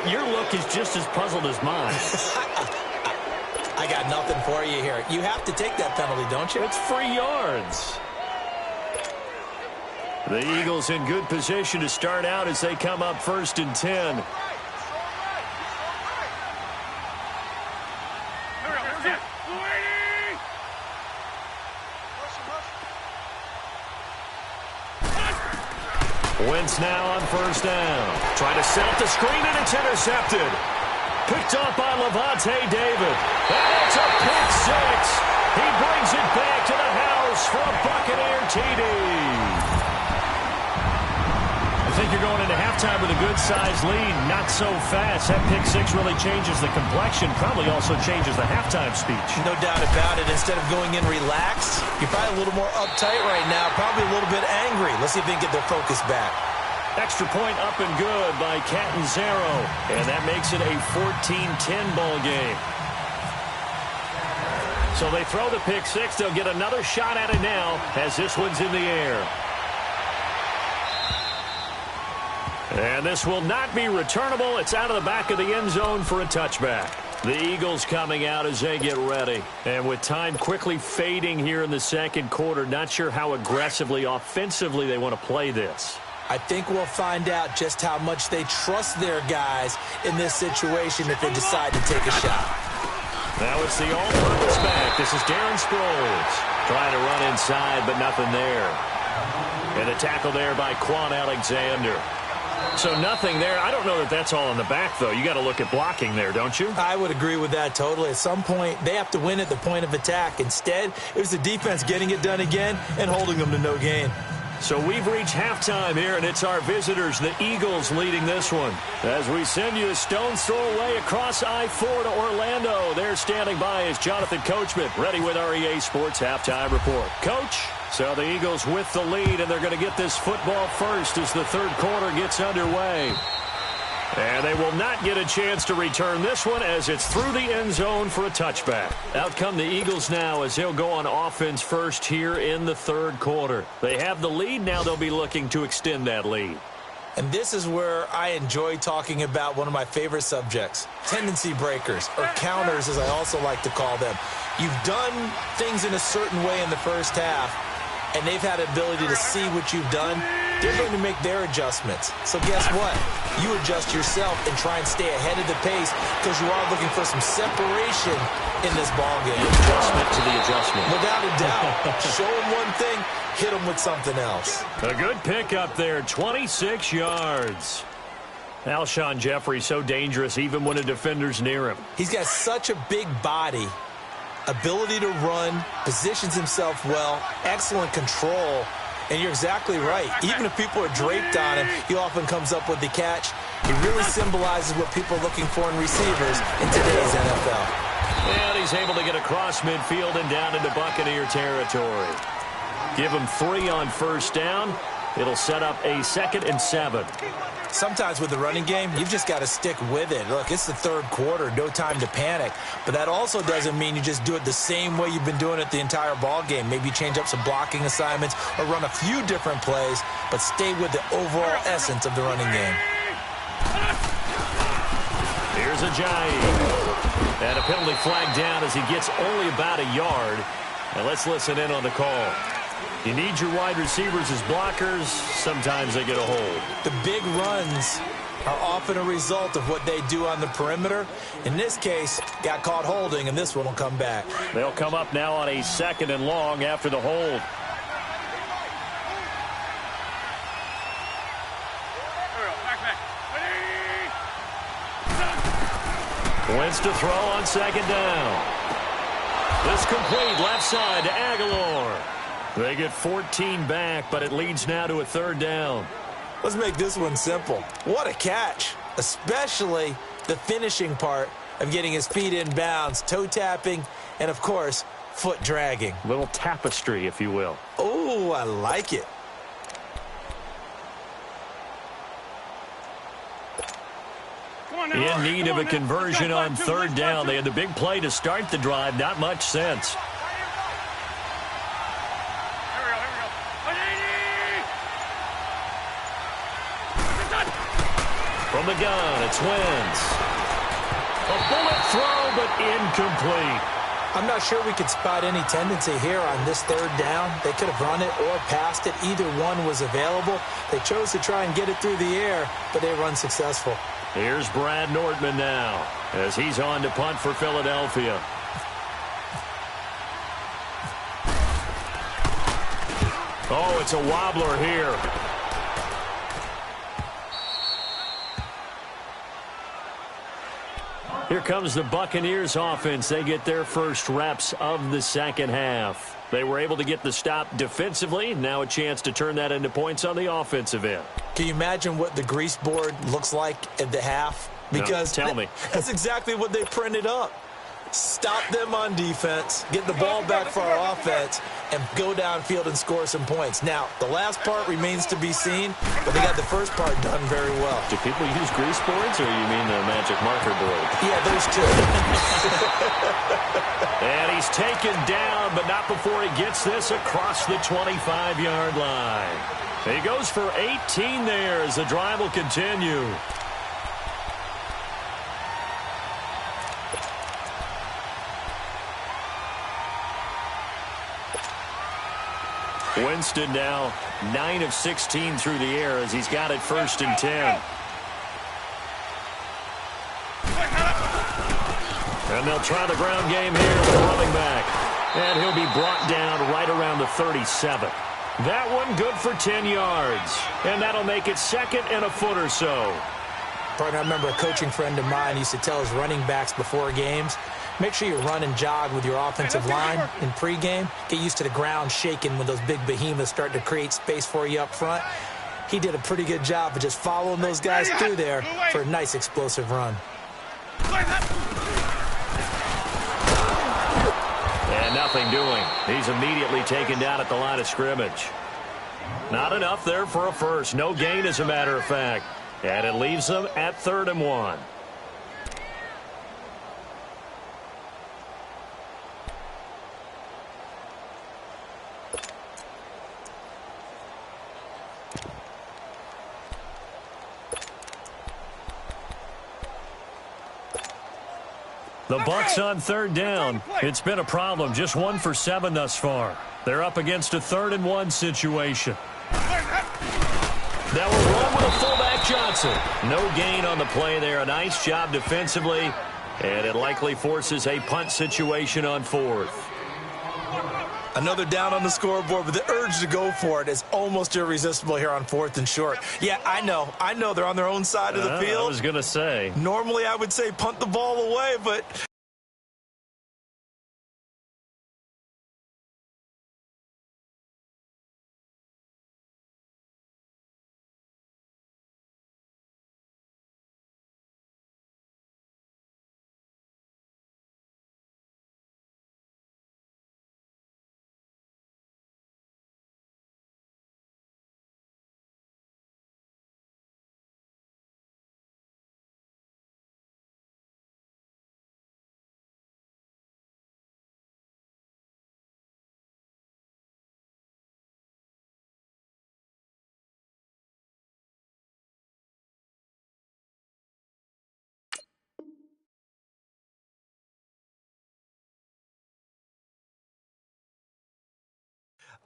Speaker 1: Your look is just as puzzled as mine.
Speaker 3: I got nothing for you here. You have to take that penalty, don't you?
Speaker 1: It's 3 yards. The Eagles in good position to start out as they come up 1st and 10. Wentz now on first down. Trying to set up the screen, and it's intercepted. Picked up by Levante David. And it's a pick six. He brings it back to the house for a Buccaneer TD. I think you're going into halftime with a good-sized lead. Not so fast. That pick six really changes the complexion. Probably also changes the halftime speech.
Speaker 3: No doubt about it. Instead of going in relaxed, you're probably a little more uptight right now. Probably a little bit angry. Let's see if they can get their focus back.
Speaker 1: Extra point up and good by Catanzaro. And that makes it a 14-10 ball game. So they throw the pick six. They'll get another shot at it now as this one's in the air. And this will not be returnable. It's out of the back of the end zone for a touchback. The Eagles coming out as they get ready. And with time quickly fading here in the second quarter, not sure how aggressively, offensively they want to play this.
Speaker 3: I think we'll find out just how much they trust their guys in this situation if they decide to take a shot.
Speaker 1: Now it's the all-purpose back. This is Darren Sproles trying to run inside, but nothing there. And a tackle there by Quan Alexander. So nothing there. I don't know that that's all in the back, though. You got to look at blocking there, don't you?
Speaker 3: I would agree with that totally. At some point, they have to win at the point of attack. Instead, it was the defense getting it done again and holding them to no gain.
Speaker 1: So we've reached halftime here, and it's our visitors, the Eagles, leading this one. As we send you a stone's throw away across I-4 to Orlando. There standing by is Jonathan Coachman, ready with our EA Sports Halftime Report. Coach? So the Eagles with the lead, and they're going to get this football first as the third quarter gets underway. And they will not get a chance to return this one as it's through the end zone for a touchback. Out come the Eagles now as they'll go on offense first here in the third quarter. They have the lead. Now they'll be looking to extend that lead.
Speaker 3: And this is where I enjoy talking about one of my favorite subjects, tendency breakers, or counters as I also like to call them. You've done things in a certain way in the first half, and they've had the ability to see what you've done. They're going to make their adjustments. So guess what? You adjust yourself and try and stay ahead of the pace because you are looking for some separation in this ballgame.
Speaker 1: The adjustment to the adjustment.
Speaker 3: Without a doubt. Show them one thing, hit them with something else.
Speaker 1: A good pick up there, 26 yards. Alshon Jeffrey so dangerous even when a defender's near him.
Speaker 3: He's got such a big body, ability to run, positions himself well, excellent control. And you're exactly right. Even if people are draped on him, he often comes up with the catch. He really symbolizes what people are looking for in receivers in today's NFL.
Speaker 1: And he's able to get across midfield and down into Buccaneer territory. Give him 3 on first down. It'll set up a 2nd and 7.
Speaker 3: Sometimes with the running game, you've just got to stick with it. Look, it's the third quarter, no time to panic. But that also doesn't mean you just do it the same way you've been doing it the entire ball game. Maybe change up some blocking assignments or run a few different plays, but stay with the overall essence of the running game.
Speaker 1: Here's Ajayi. And a penalty flag down as he gets only about a yard. And let's listen in on the call. You need your wide receivers as blockers. Sometimes they get a hold.
Speaker 3: The big runs are often a result of what they do on the perimeter. In this case, got caught holding, and this one will come back.
Speaker 1: They'll come up now on a 2nd and long after the hold. Wentz to throw on 2nd down. This complete left side to Aguilar. They get 14 back, but it leads now to a 3rd down.
Speaker 3: Let's make this one simple. What a catch, especially the finishing part of getting his feet in bounds, toe tapping, and, of course, foot dragging.
Speaker 1: Little tapestry, if you will.
Speaker 3: Oh, I like it.
Speaker 1: In need of a conversion on 3rd down. They had the big play to start the drive. Not much sense. From the gun, it's Wentz. A bullet throw, but incomplete.
Speaker 3: I'm not sure we could spot any tendency here on this 3rd down. They could have run it or passed it. Either one was available. They chose to try and get it through the air, but they run successful.
Speaker 1: Here's Brad Nordman now as he's on to punt for Philadelphia. Oh, it's a wobbler here. Here comes the Buccaneers offense. They get their first reps of the second half. They were able to get the stop defensively. Now a chance to turn that into points on the offensive end.
Speaker 3: Can you imagine what the grease board looks like at the half? Because
Speaker 1: no, tell me.
Speaker 3: That's exactly what they printed up. Stop them on defense, get the ball back for our offense, and go downfield and score some points. Now, the last part remains to be seen, but they got the first part done very well.
Speaker 1: Do people use grease boards, or you mean the magic marker board?
Speaker 3: Yeah, those two.
Speaker 1: And he's taken down, but not before he gets this across the 25-yard line. He goes for 18 there as the drive will continue. Winston now 9 of 16 through the air as he's got it 1st and 10. And they'll try the ground game here with the running back. And he'll be brought down right around the 37. That one good for 10 yards. And that'll make it 2nd and a foot or so.
Speaker 3: Partner, I remember a coaching friend of mine used to tell his running backs before games, make sure you run and jog with your offensive line in pregame. Get used to the ground shaking when those big behemoths start to create space for you up front. He did a pretty good job of just following those guys through there for a nice explosive run.
Speaker 1: And nothing doing. He's immediately taken down at the line of scrimmage. Not enough there for a first. No gain, as a matter of fact. And it leaves them at 3rd and 1. The Bucs on 3rd down. It's been a problem. Just 1 for 7 thus far. They're up against a 3rd and 1 situation. Now we'll run with a fullback Johnson. No gain on the play there. A nice job defensively. And it likely forces a punt situation on 4th.
Speaker 3: Another down on the scoreboard, but the urge to go for it is almost irresistible here on 4th and short. Yeah, I know they're on their own side of the field.
Speaker 1: I was going to say.
Speaker 3: Normally I would say punt the ball away, but...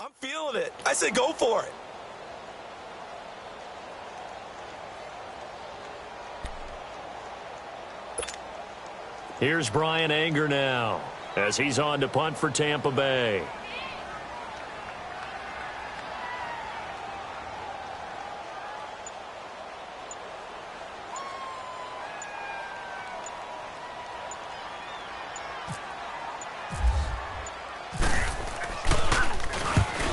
Speaker 3: I'm feeling it. I say go for it.
Speaker 1: Here's Brian Anger now as he's on to punt for Tampa Bay.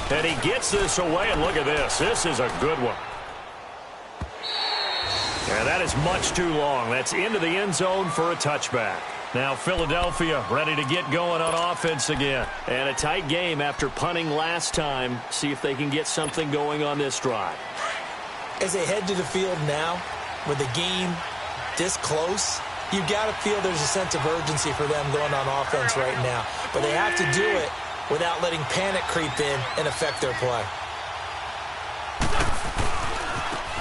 Speaker 1: And he gets this away, and look at this. This is a good one. And that is much too long. That's into the end zone for a touchback. Now Philadelphia ready to get going on offense again. And a tight game after punting last time. See if they can get something going on this drive.
Speaker 3: As they head to the field now, with the game this close, you've got to feel there's a sense of urgency for them going on offense right now. But they have to do it without letting panic creep in and affect their play.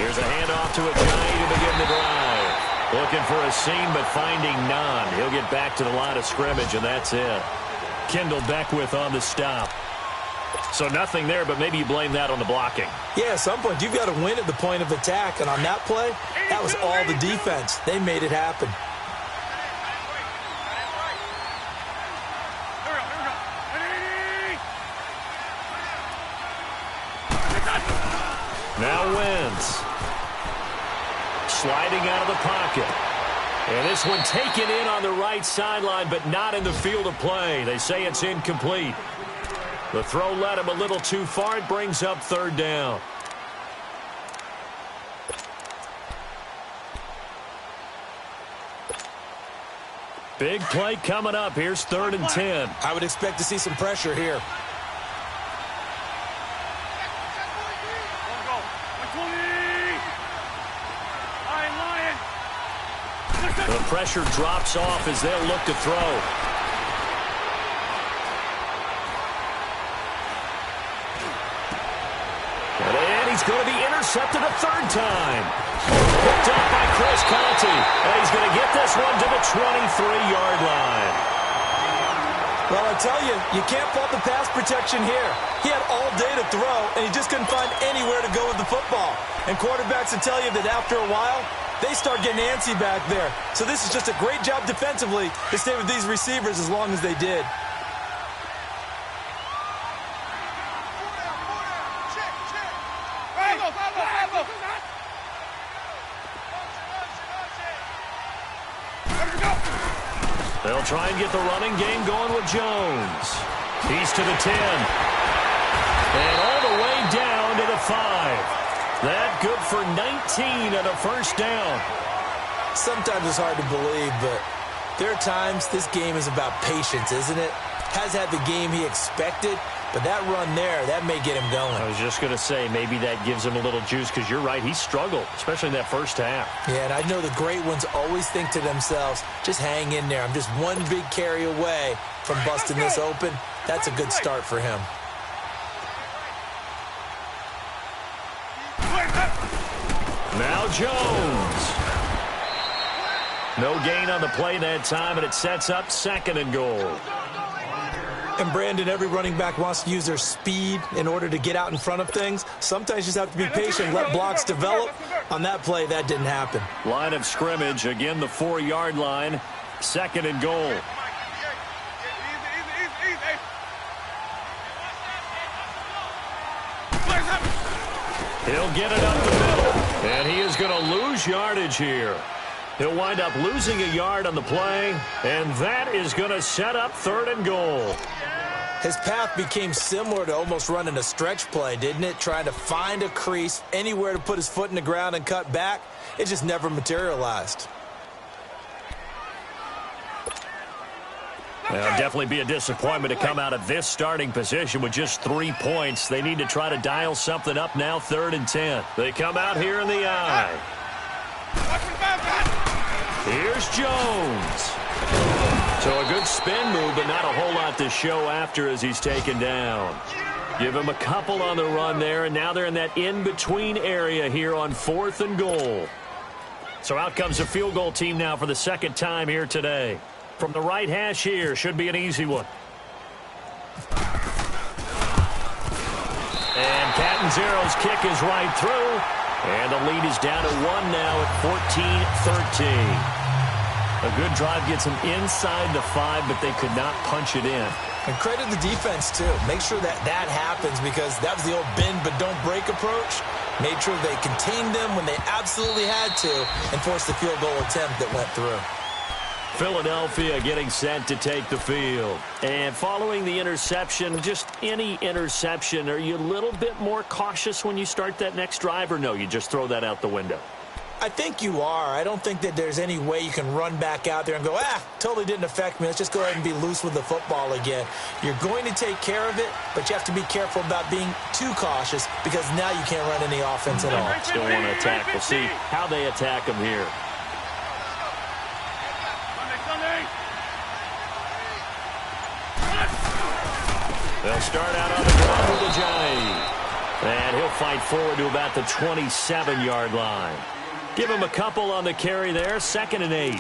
Speaker 1: Here's a handoff to a Giant to begin the drive. Looking for a seam, but finding none. He'll get back to the line of scrimmage, and that's it. Kendall Beckwith on the stop. So nothing there, but maybe you blame that on the blocking.
Speaker 3: Yeah, at some point, you've got to win at the point of attack. And on that play, that was all the defense. They made it happen.
Speaker 1: Now Wentz. Sliding out of the pocket. And this one taken in on the right sideline, but not in the field of play. They say it's incomplete. The throw led him a little too far. It brings up 3rd down. Big play coming up. Here's 3rd and 10.
Speaker 3: I would expect to see some pressure here.
Speaker 1: The pressure drops off as they'll look to throw. And he's going to be intercepted a 3rd time. Picked up by Chris Conti. And he's going to get this one to the 23-yard line.
Speaker 3: Well, I tell you, you can't fault the pass protection here. He had all day to throw, and he just couldn't find anywhere to go with the football. And quarterbacks will tell you that after a while, they start getting antsy back there. So this is just a great job defensively to stay with these receivers as long as they did.
Speaker 1: They'll try and get the running game going with Jones. He's to the 10. And all the way down to the 5. That good for 19 and a 1st down.
Speaker 3: Sometimes it's hard to believe, but there are times this game is about patience, isn't it? Has had the game he expected, but that run there, that may get him going.
Speaker 1: I was just going to say, maybe that gives him a little juice, because you're right, he struggled, especially in that 1st half.
Speaker 3: Yeah, and I know the great ones always think to themselves, just hang in there. I'm just one big carry away from busting this open. That's a good start for him.
Speaker 1: Now Jones. No gain on the play that time, and it sets up 2nd and goal.
Speaker 3: And Brandon, every running back wants to use their speed in order to get out in front of things. Sometimes you just have to be patient, let blocks develop. On that play, that didn't happen.
Speaker 1: Line of scrimmage, again the 4-yard line, 2nd and goal. He'll get it up the middle, and he is going to lose yardage here. He'll wind up losing a yard on the play, and that is going to set up 3rd and goal.
Speaker 3: His path became similar to almost running a stretch play, didn't it? Trying to find a crease, anywhere to put his foot in the ground and cut back. It just never materialized.
Speaker 1: Well, definitely be a disappointment to come out of this starting position with just 3 points. They need to try to dial something up now, 3rd and 10. They come out here in the I. Here's Jones. So a good spin move, but not a whole lot to show after as he's taken down. Give him a couple on the run there, and now they're in that in-between area here on 4th and goal. So out comes the field goal team now for the 2nd time here today. From the right hash here, should be an easy one. And Catanzaro's kick is right through. And the lead is down to 1 now at 14-13. A good drive gets them inside the 5, but they could not punch it in.
Speaker 3: And credit the defense, too. Make sure that that happens, because that was the old bend but don't break approach. Made sure they contained them when they absolutely had to and forced the field goal attempt that went through.
Speaker 1: Philadelphia getting set to take the field. And following the interception, just any interception, are you a little bit more cautious when you start that next drive, or no, you just throw that out the window?
Speaker 3: I think you are. I don't think that there's any way you can run back out there and go, totally didn't affect me. Let's just go ahead and be loose with the football again. You're going to take care of it, but you have to be careful about being too cautious, because now you can't run any offense at all.
Speaker 1: Still want to attack. We'll see how they attack them here. They'll start out on the ground with a jive. And he'll fight forward to about the 27-yard line. Give him a couple on the carry there, 2nd and 8.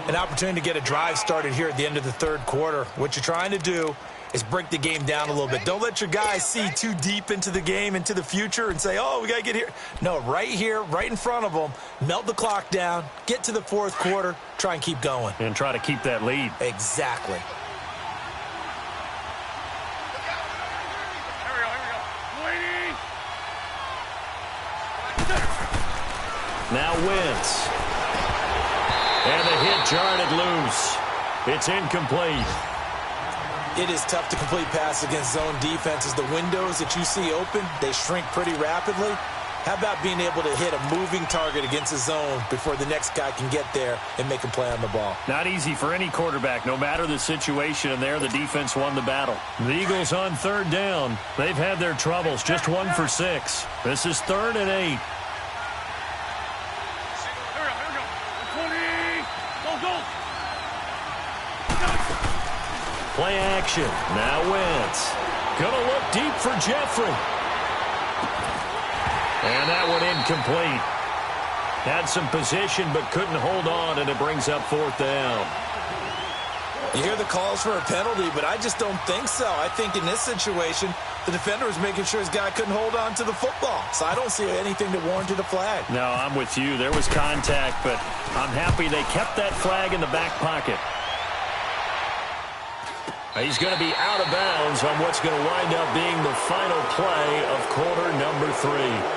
Speaker 3: An opportunity to get a drive started here at the end of the 3rd quarter. What you're trying to do is break the game down a little bit. Don't let your guys see too deep into the game, into the future, and say, oh, we got to get here. No, right here, right in front of them, melt the clock down, get to the 4th quarter, try and keep going.
Speaker 1: And try to keep that lead.
Speaker 3: Exactly.
Speaker 1: Now Wentz. And the hit jarred it loose. It's incomplete.
Speaker 3: It is tough to complete passes against zone defenses. The windows that you see open, they shrink pretty rapidly. How about being able to hit a moving target against the zone before the next guy can get there and make a play on the ball?
Speaker 1: Not easy for any quarterback, no matter the situation, and there the defense won the battle. The Eagles on third down. They've had their troubles, just 1 for 6. This is 3rd and 8. Play action. Now Wentz. Gonna look deep for Jeffrey. And that one incomplete. Had some position but couldn't hold on, and it brings up 4th down.
Speaker 3: You hear the calls for a penalty, but I just don't think so. I think in this situation, the defender was making sure his guy couldn't hold on to the football. So I don't see anything that warranted a flag.
Speaker 1: No, I'm with you. There was contact, but I'm happy they kept that flag in the back pocket. He's going to be out of bounds on what's going to wind up being the final play of quarter number 3.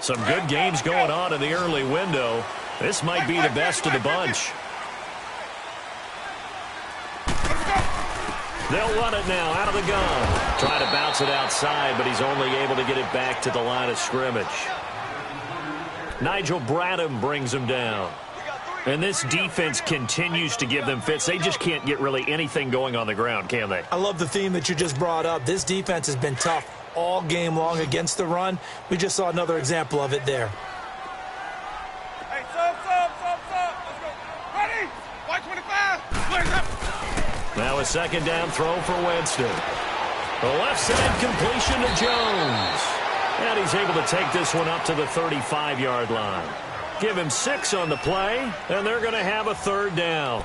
Speaker 1: Some good games going on in the early window. This might be the best of the bunch. They'll run it now out of the gun. Trying to bounce it outside, but he's only able to get it back to the line of scrimmage. Nigel Bradham brings him down. And this defense continues to give them fits. They just can't get really anything going on the ground, can they?
Speaker 3: I love the theme that you just brought up. This defense has been tough all game long against the run. We just saw another example of it there.
Speaker 4: Hey, stop. Let's go. Ready? White 25. Flares up.
Speaker 1: Now a 2nd down throw for Winston. The left side completion to Jones. And he's able to take this one up to the 35-yard line. Give him 6 on the play, and they're going to have a 3rd down.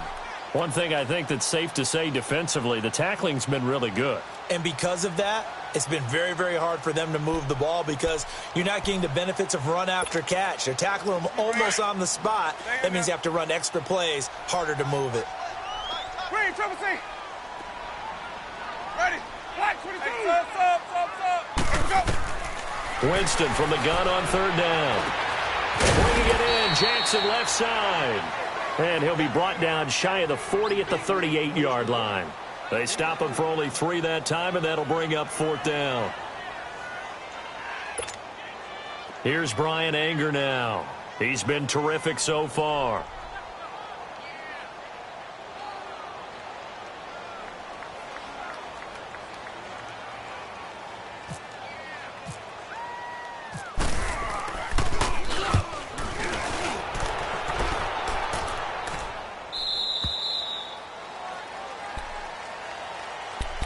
Speaker 1: One thing I think that's safe to say defensively, the tackling's been really good.
Speaker 3: And because of that, it's been very, very hard for them to move the ball because you're not getting the benefits of run after catch. They're tackling them almost on the spot. That means you have to run extra plays, harder to move it.
Speaker 4: Green, triple C. Ready? Black 22. Hey, stop. Let's go.
Speaker 1: Winston from the gun on 3rd down. Bringing it in, Jackson left side. And he'll be brought down shy of the 40 at the 38-yard line. They stop him for only 3 that time, and that'll bring up 4th down. Here's Brian Anger now. He's been terrific so far.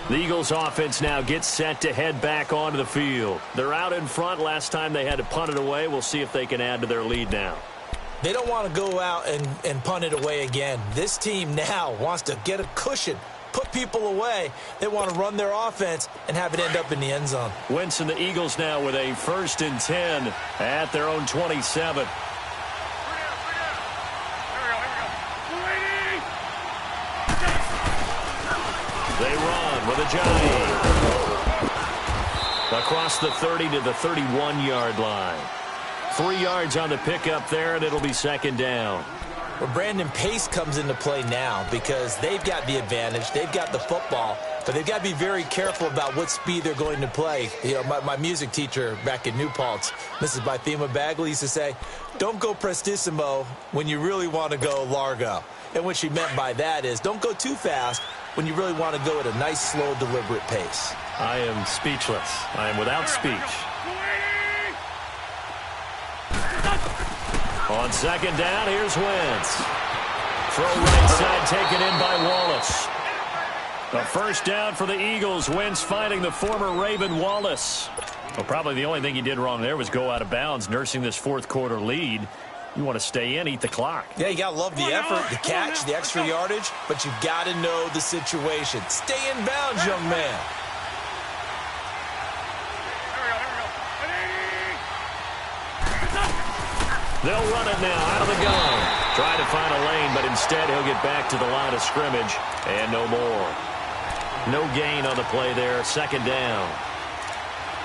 Speaker 1: The Eagles offense now gets set to head back onto the field. They're out in front. Last time they had to punt it away. We'll see if they can add to their lead now.
Speaker 3: They don't want to go out and punt it away again. This team now wants to get a cushion, put people away. They want to run their offense and have it end up in the end zone.
Speaker 1: Wentz and the Eagles now with a 1st and 10 at their own 27. They run with a giant. Across the 30 to the 31-yard line. 3 yards on the pickup there, and it'll be 2nd down.
Speaker 3: Well, Brandon, pace comes into play now because they've got the advantage. They've got the football, but they've got to be very careful about what speed they're going to play. You know, my music teacher back in New Paltz, Mrs. Bythema Bagley, used to say, don't go prestissimo when you really want to go largo. And what she meant by that is don't go too fast when you really want to go at a nice, slow, deliberate pace.
Speaker 1: I am speechless. I am without speech. On 2nd down, here's Wentz. Throw right side taken in by Wallace. A 1st down for the Eagles. Wentz finding the former Raven Wallace. Well, probably the only thing he did wrong there was go out of bounds, nursing this 4th quarter lead. You want to stay in, eat the clock.
Speaker 3: Yeah, you got to love the effort, the catch, the extra yardage, but you got to know the situation. Stay in bounds, young man.
Speaker 1: They'll run it now out of the gun. Trying to find a lane, but instead he'll get back to the line of scrimmage and no more. No gain on the play there. Second down.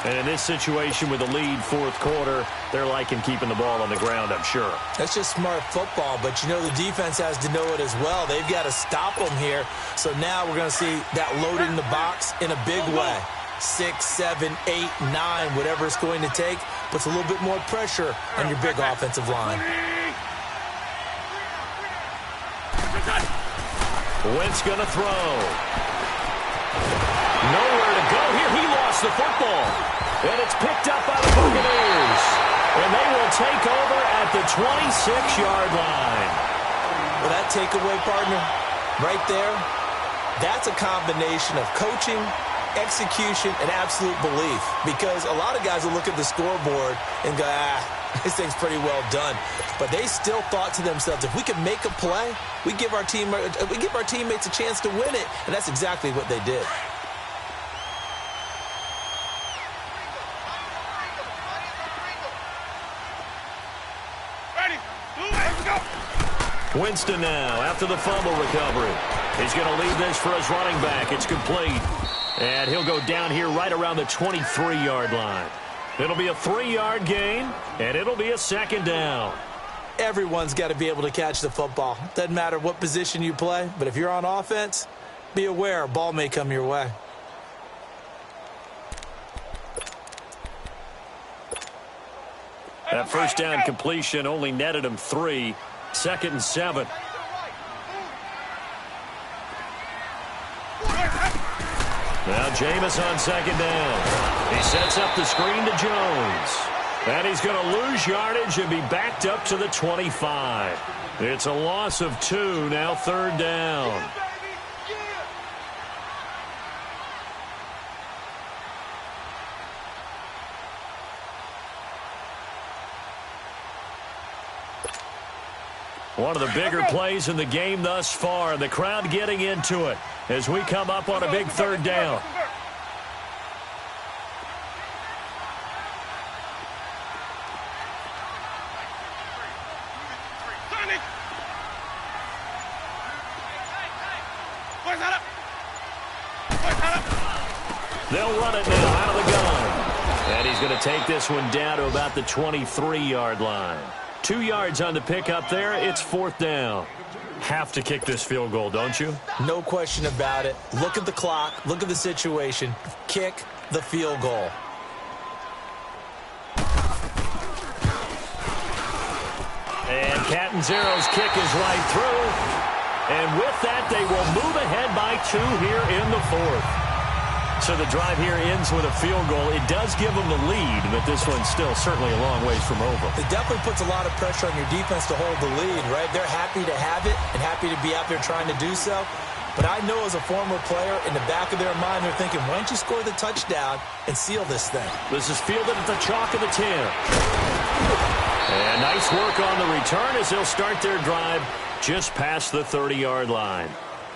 Speaker 1: And in this situation with the lead fourth quarter, they're liking keeping the ball on the ground, I'm sure.
Speaker 3: That's just smart football, but you know the defense has to know it as well. They've got to stop them here. So now we're going to see that load in the box in a big way. 6, 7, 8, 9, whatever it's going to take, puts a little bit more pressure on your big offensive line.
Speaker 1: Wentz going to throw. Nowhere to go here. He lost the football. And it's picked up by the Buccaneers. And they will take over at the 26-yard line.
Speaker 3: Well, that takeaway, partner, right there, that's a combination of coaching, execution, and absolute belief. Because a lot of guys will look at the scoreboard and go, this thing's pretty well done. But they still thought to themselves, if we can make a play, we give our teammates a chance to win it. And that's exactly what they did.
Speaker 1: Winston now after the fumble recovery. He's going to lead this for his running back. It's complete. And he'll go down here right around the 23-yard line. It'll be a 3-yard gain, and it'll be a second down.
Speaker 3: Everyone's got to be able to catch the football. Doesn't matter what position you play, but if you're on offense, be aware a ball may come your way.
Speaker 1: That first down completion only netted him 3. 2nd and 7. Now Jameis on second down. He sets up the screen to Jones. And he's going to lose yardage and be backed up to the 25. It's a loss of 2, now 3rd down. One of the bigger plays in the game thus far. The crowd getting into it as we come up on a big 3rd down. They'll run it now out of the gun. And he's going to take this one down to about the 23-yard line. 2 yards on the pickup there. It's 4th down. Have to kick this field goal, don't you?
Speaker 3: No question about it. Look at the clock. Look at the situation. Kick the field goal.
Speaker 1: And Catanzero's kick is right through. And with that, they will move ahead by 2 here in the 4th. So the drive here ends with a field goal. It does give them the lead, but this one's still certainly a long ways from over.
Speaker 3: It definitely puts a lot of pressure on your defense to hold the lead, right? They're happy to have it and happy to be out there trying to do so. But I know as a former player, in the back of their mind, they're thinking, why don't you score the touchdown and seal this thing?
Speaker 1: This is fielded at the chalk of the 10. And nice work on the return as they'll start their drive just past the 30-yard line.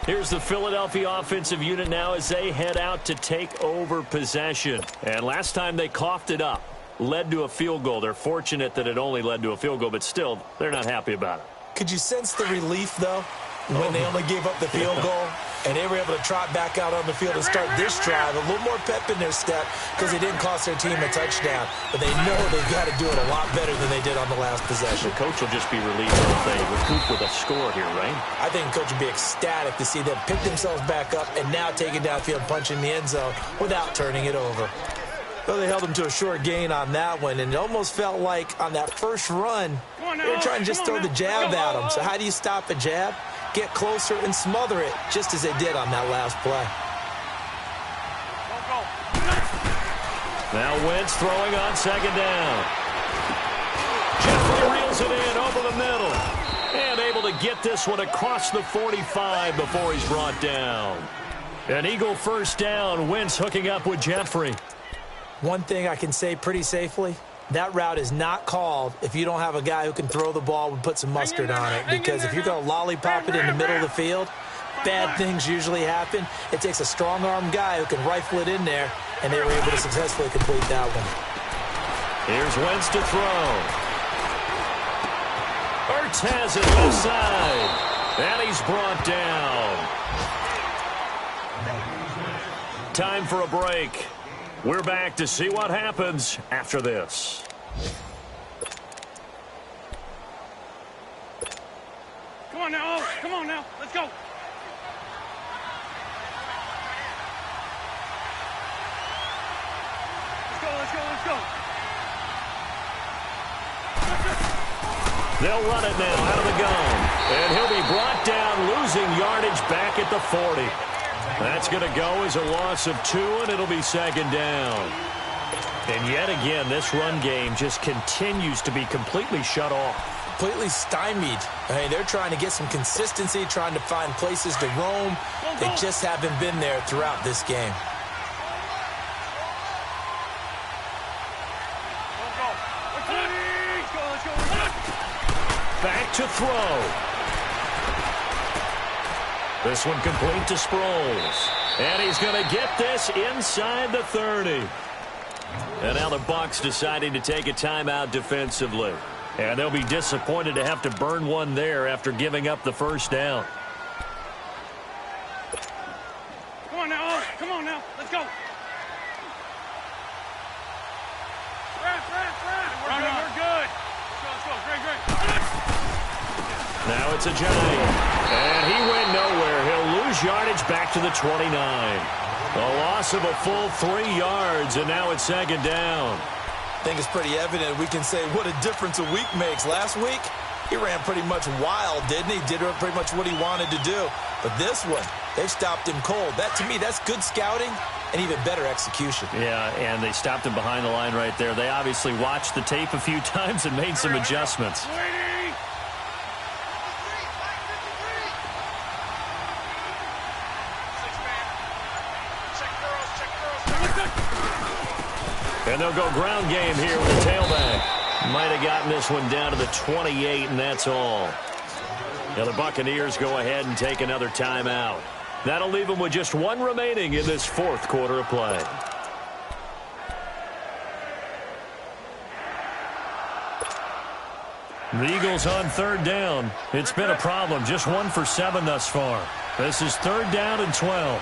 Speaker 1: Here's the Philadelphia offensive unit now as they head out to take over possession. And last time they coughed it up, led to a field goal. They're fortunate that it only led to a field goal, but still, they're not happy about it.
Speaker 3: Could you sense the relief, though, when they only gave up the field goal? And they were able to trot back out on the field and start this drive. A little more pep in their step because it didn't cost their team a touchdown. But they know they've got to do it a lot better than they did on the last possession.
Speaker 1: The coach will just be relieved if they recoup with a score here, right?
Speaker 3: I think the coach would be ecstatic to see them pick themselves back up and now take it downfield, punch in the end zone without turning it over. Well, they held them to a short gain on that one, and it almost felt like on that first run, they were trying to just throw the jab at them. So how do you stop a jab? Get closer and smother it, just as they did on that last play.
Speaker 1: Now Wentz throwing on second down. Jeffrey reels it in over the middle. And able to get this one across the 45 before he's brought down. An Eagle first down. Wentz hooking up with Jeffrey.
Speaker 3: One thing I can say pretty safely, that route is not called if you don't have a guy who can throw the ball and put some mustard on it. Because if you're going to lollipop it in the middle of the field, bad things usually happen. It takes a strong-arm guy who can rifle it in there, and they were able to successfully complete that one.
Speaker 1: Here's Wentz to throw. Ertz has it left side, and he's brought down. Time for a break. We're back to see what happens after this.
Speaker 4: Come on now, oh, come on now. Let's go. Let's go, let's go.
Speaker 1: They'll run it now out of the gun. And he'll be brought down, losing yardage back at the 40. That's going to go as a loss of 2, and it'll be second down. And yet again, this run game just continues to be completely shut off.
Speaker 3: Completely stymied. I mean, they're trying to get some consistency, trying to find places to roam. They just haven't been there throughout this game.
Speaker 1: Back to throw. This one complete to Sproles. And he's going to get this inside the 30. And now the Bucs deciding to take a timeout defensively. And they'll be disappointed to have to burn one there after giving up the first down.
Speaker 4: Come on now, come on now. Let's go. We're good. Let's go. Great.
Speaker 1: Now it's a giant. And he went nowhere. He'll lose yardage back to the 29. A loss of a full 3 yards, and now it's second down.
Speaker 3: I think it's pretty evident we can say what a difference a week makes. Last week, he ran pretty much wild, didn't he? Did pretty much what he wanted to do. But this one, they've stopped him cold. That, to me, that's good scouting and even better execution.
Speaker 1: Yeah, and they stopped him behind the line right there. They obviously watched the tape a few times and made some adjustments. And they'll go ground game here with the tailback. Might have gotten this one down to the 28, and that's all. Now the Buccaneers go ahead and take another timeout. That'll leave them with just 1 remaining in this 4th quarter of play. The Eagles on 3rd down. It's been a problem. Just 1 for 7 thus far. This is 3rd down and 12.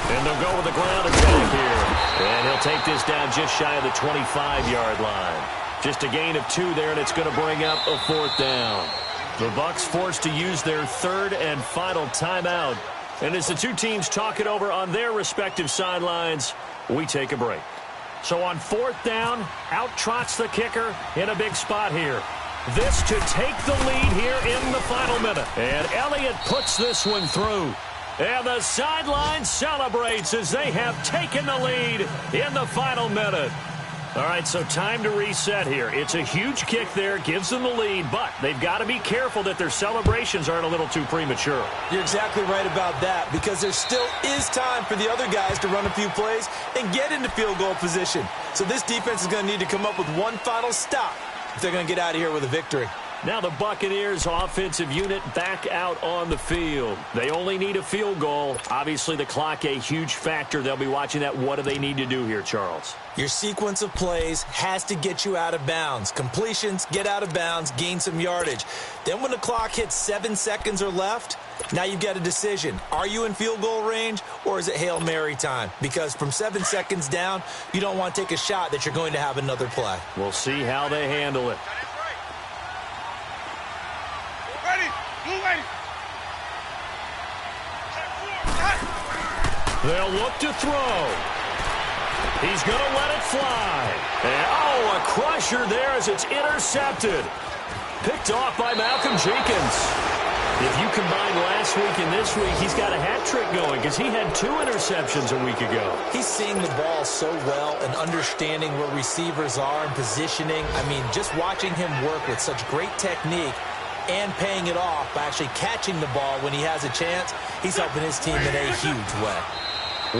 Speaker 1: And they'll go with the ground attack here. And he'll take this down just shy of the 25-yard line. Just a gain of 2 there, and it's going to bring up a 4th down. The Bucs forced to use their 3rd and final timeout. And as the two teams talk it over on their respective sidelines, we take a break. So on 4th down, out trots the kicker in a big spot here. This to take the lead here in the final minute. And Elliott puts this one through. And the sideline celebrates as they have taken the lead in the final minute. All right, so time to reset here. It's a huge kick there, gives them the lead, but they've got to be careful that their celebrations aren't a little too premature.
Speaker 3: You're exactly right about that, because there still is time for the other guys to run a few plays and get into field goal position. So this defense is going to need to come up with one final stop if they're going to get out of here with a victory.
Speaker 1: Now the Buccaneers offensive unit back out on the field. They only need a field goal. Obviously the clock a huge factor. They'll be watching that. What do they need to do here, Charles?
Speaker 3: Your sequence of plays has to get you out of bounds. Completions, get out of bounds, gain some yardage. Then when the clock hits 7 seconds or left, now you've got a decision. Are you in field goal range, or is it Hail Mary time? Because from 7 seconds down, you don't want to take a shot that you're going to have another play.
Speaker 1: We'll see how they handle it. They'll look to throw. He's going to let it fly. And, oh, a crusher there as it's intercepted. Picked off by Malcolm Jenkins. If you combine last week and this week, he's got a hat trick going because he had 2 interceptions a week ago.
Speaker 3: He's seeing the ball so well and understanding where receivers are and positioning. I mean, just watching him work with such great technique and paying it off by actually catching the ball when he has a chance, he's helping his team in a huge way.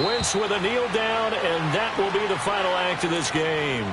Speaker 1: Wentz with a kneel down, and that will be the final act of this game.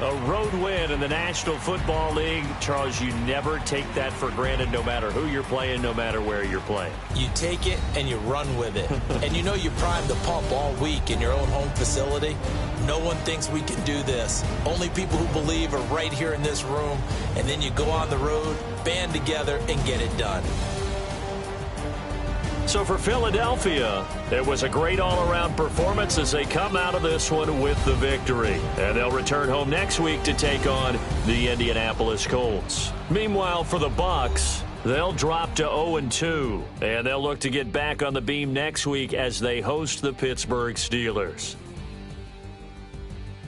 Speaker 1: A A road win in the National Football League. Charles, you never take that for granted no matter who you're playing, no matter where you're playing.
Speaker 3: You take it and you run with it. And you know you primed the pump all week in your own home facility. No one thinks we can do this. Only people who believe are right here in this room. And then you go on the road, band together, and get it done.
Speaker 1: So for Philadelphia, it was a great all-around performance as they come out of this one with the victory. And they'll return home next week to take on the Indianapolis Colts. Meanwhile, for the Bucs, they'll drop to 0-2, and they'll look to get back on the beam next week as they host the Pittsburgh Steelers.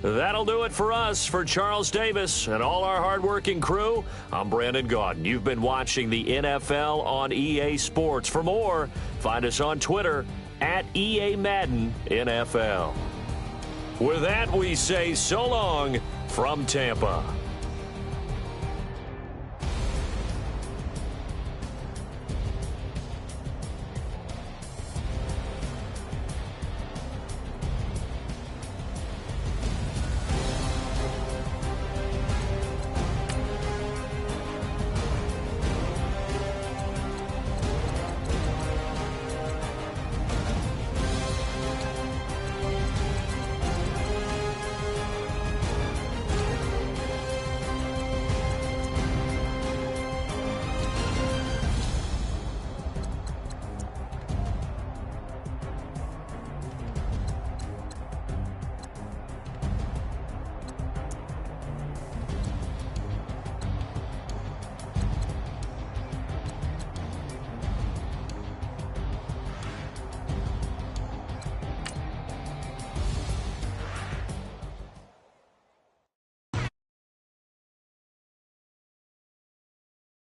Speaker 1: That'll do it for us. For Charles Davis and all our hardworking crew, I'm Brandon Gaudin. You've been watching the NFL on EA Sports. For more, find us on Twitter at EA Madden NFL. With that, we say so long from Tampa.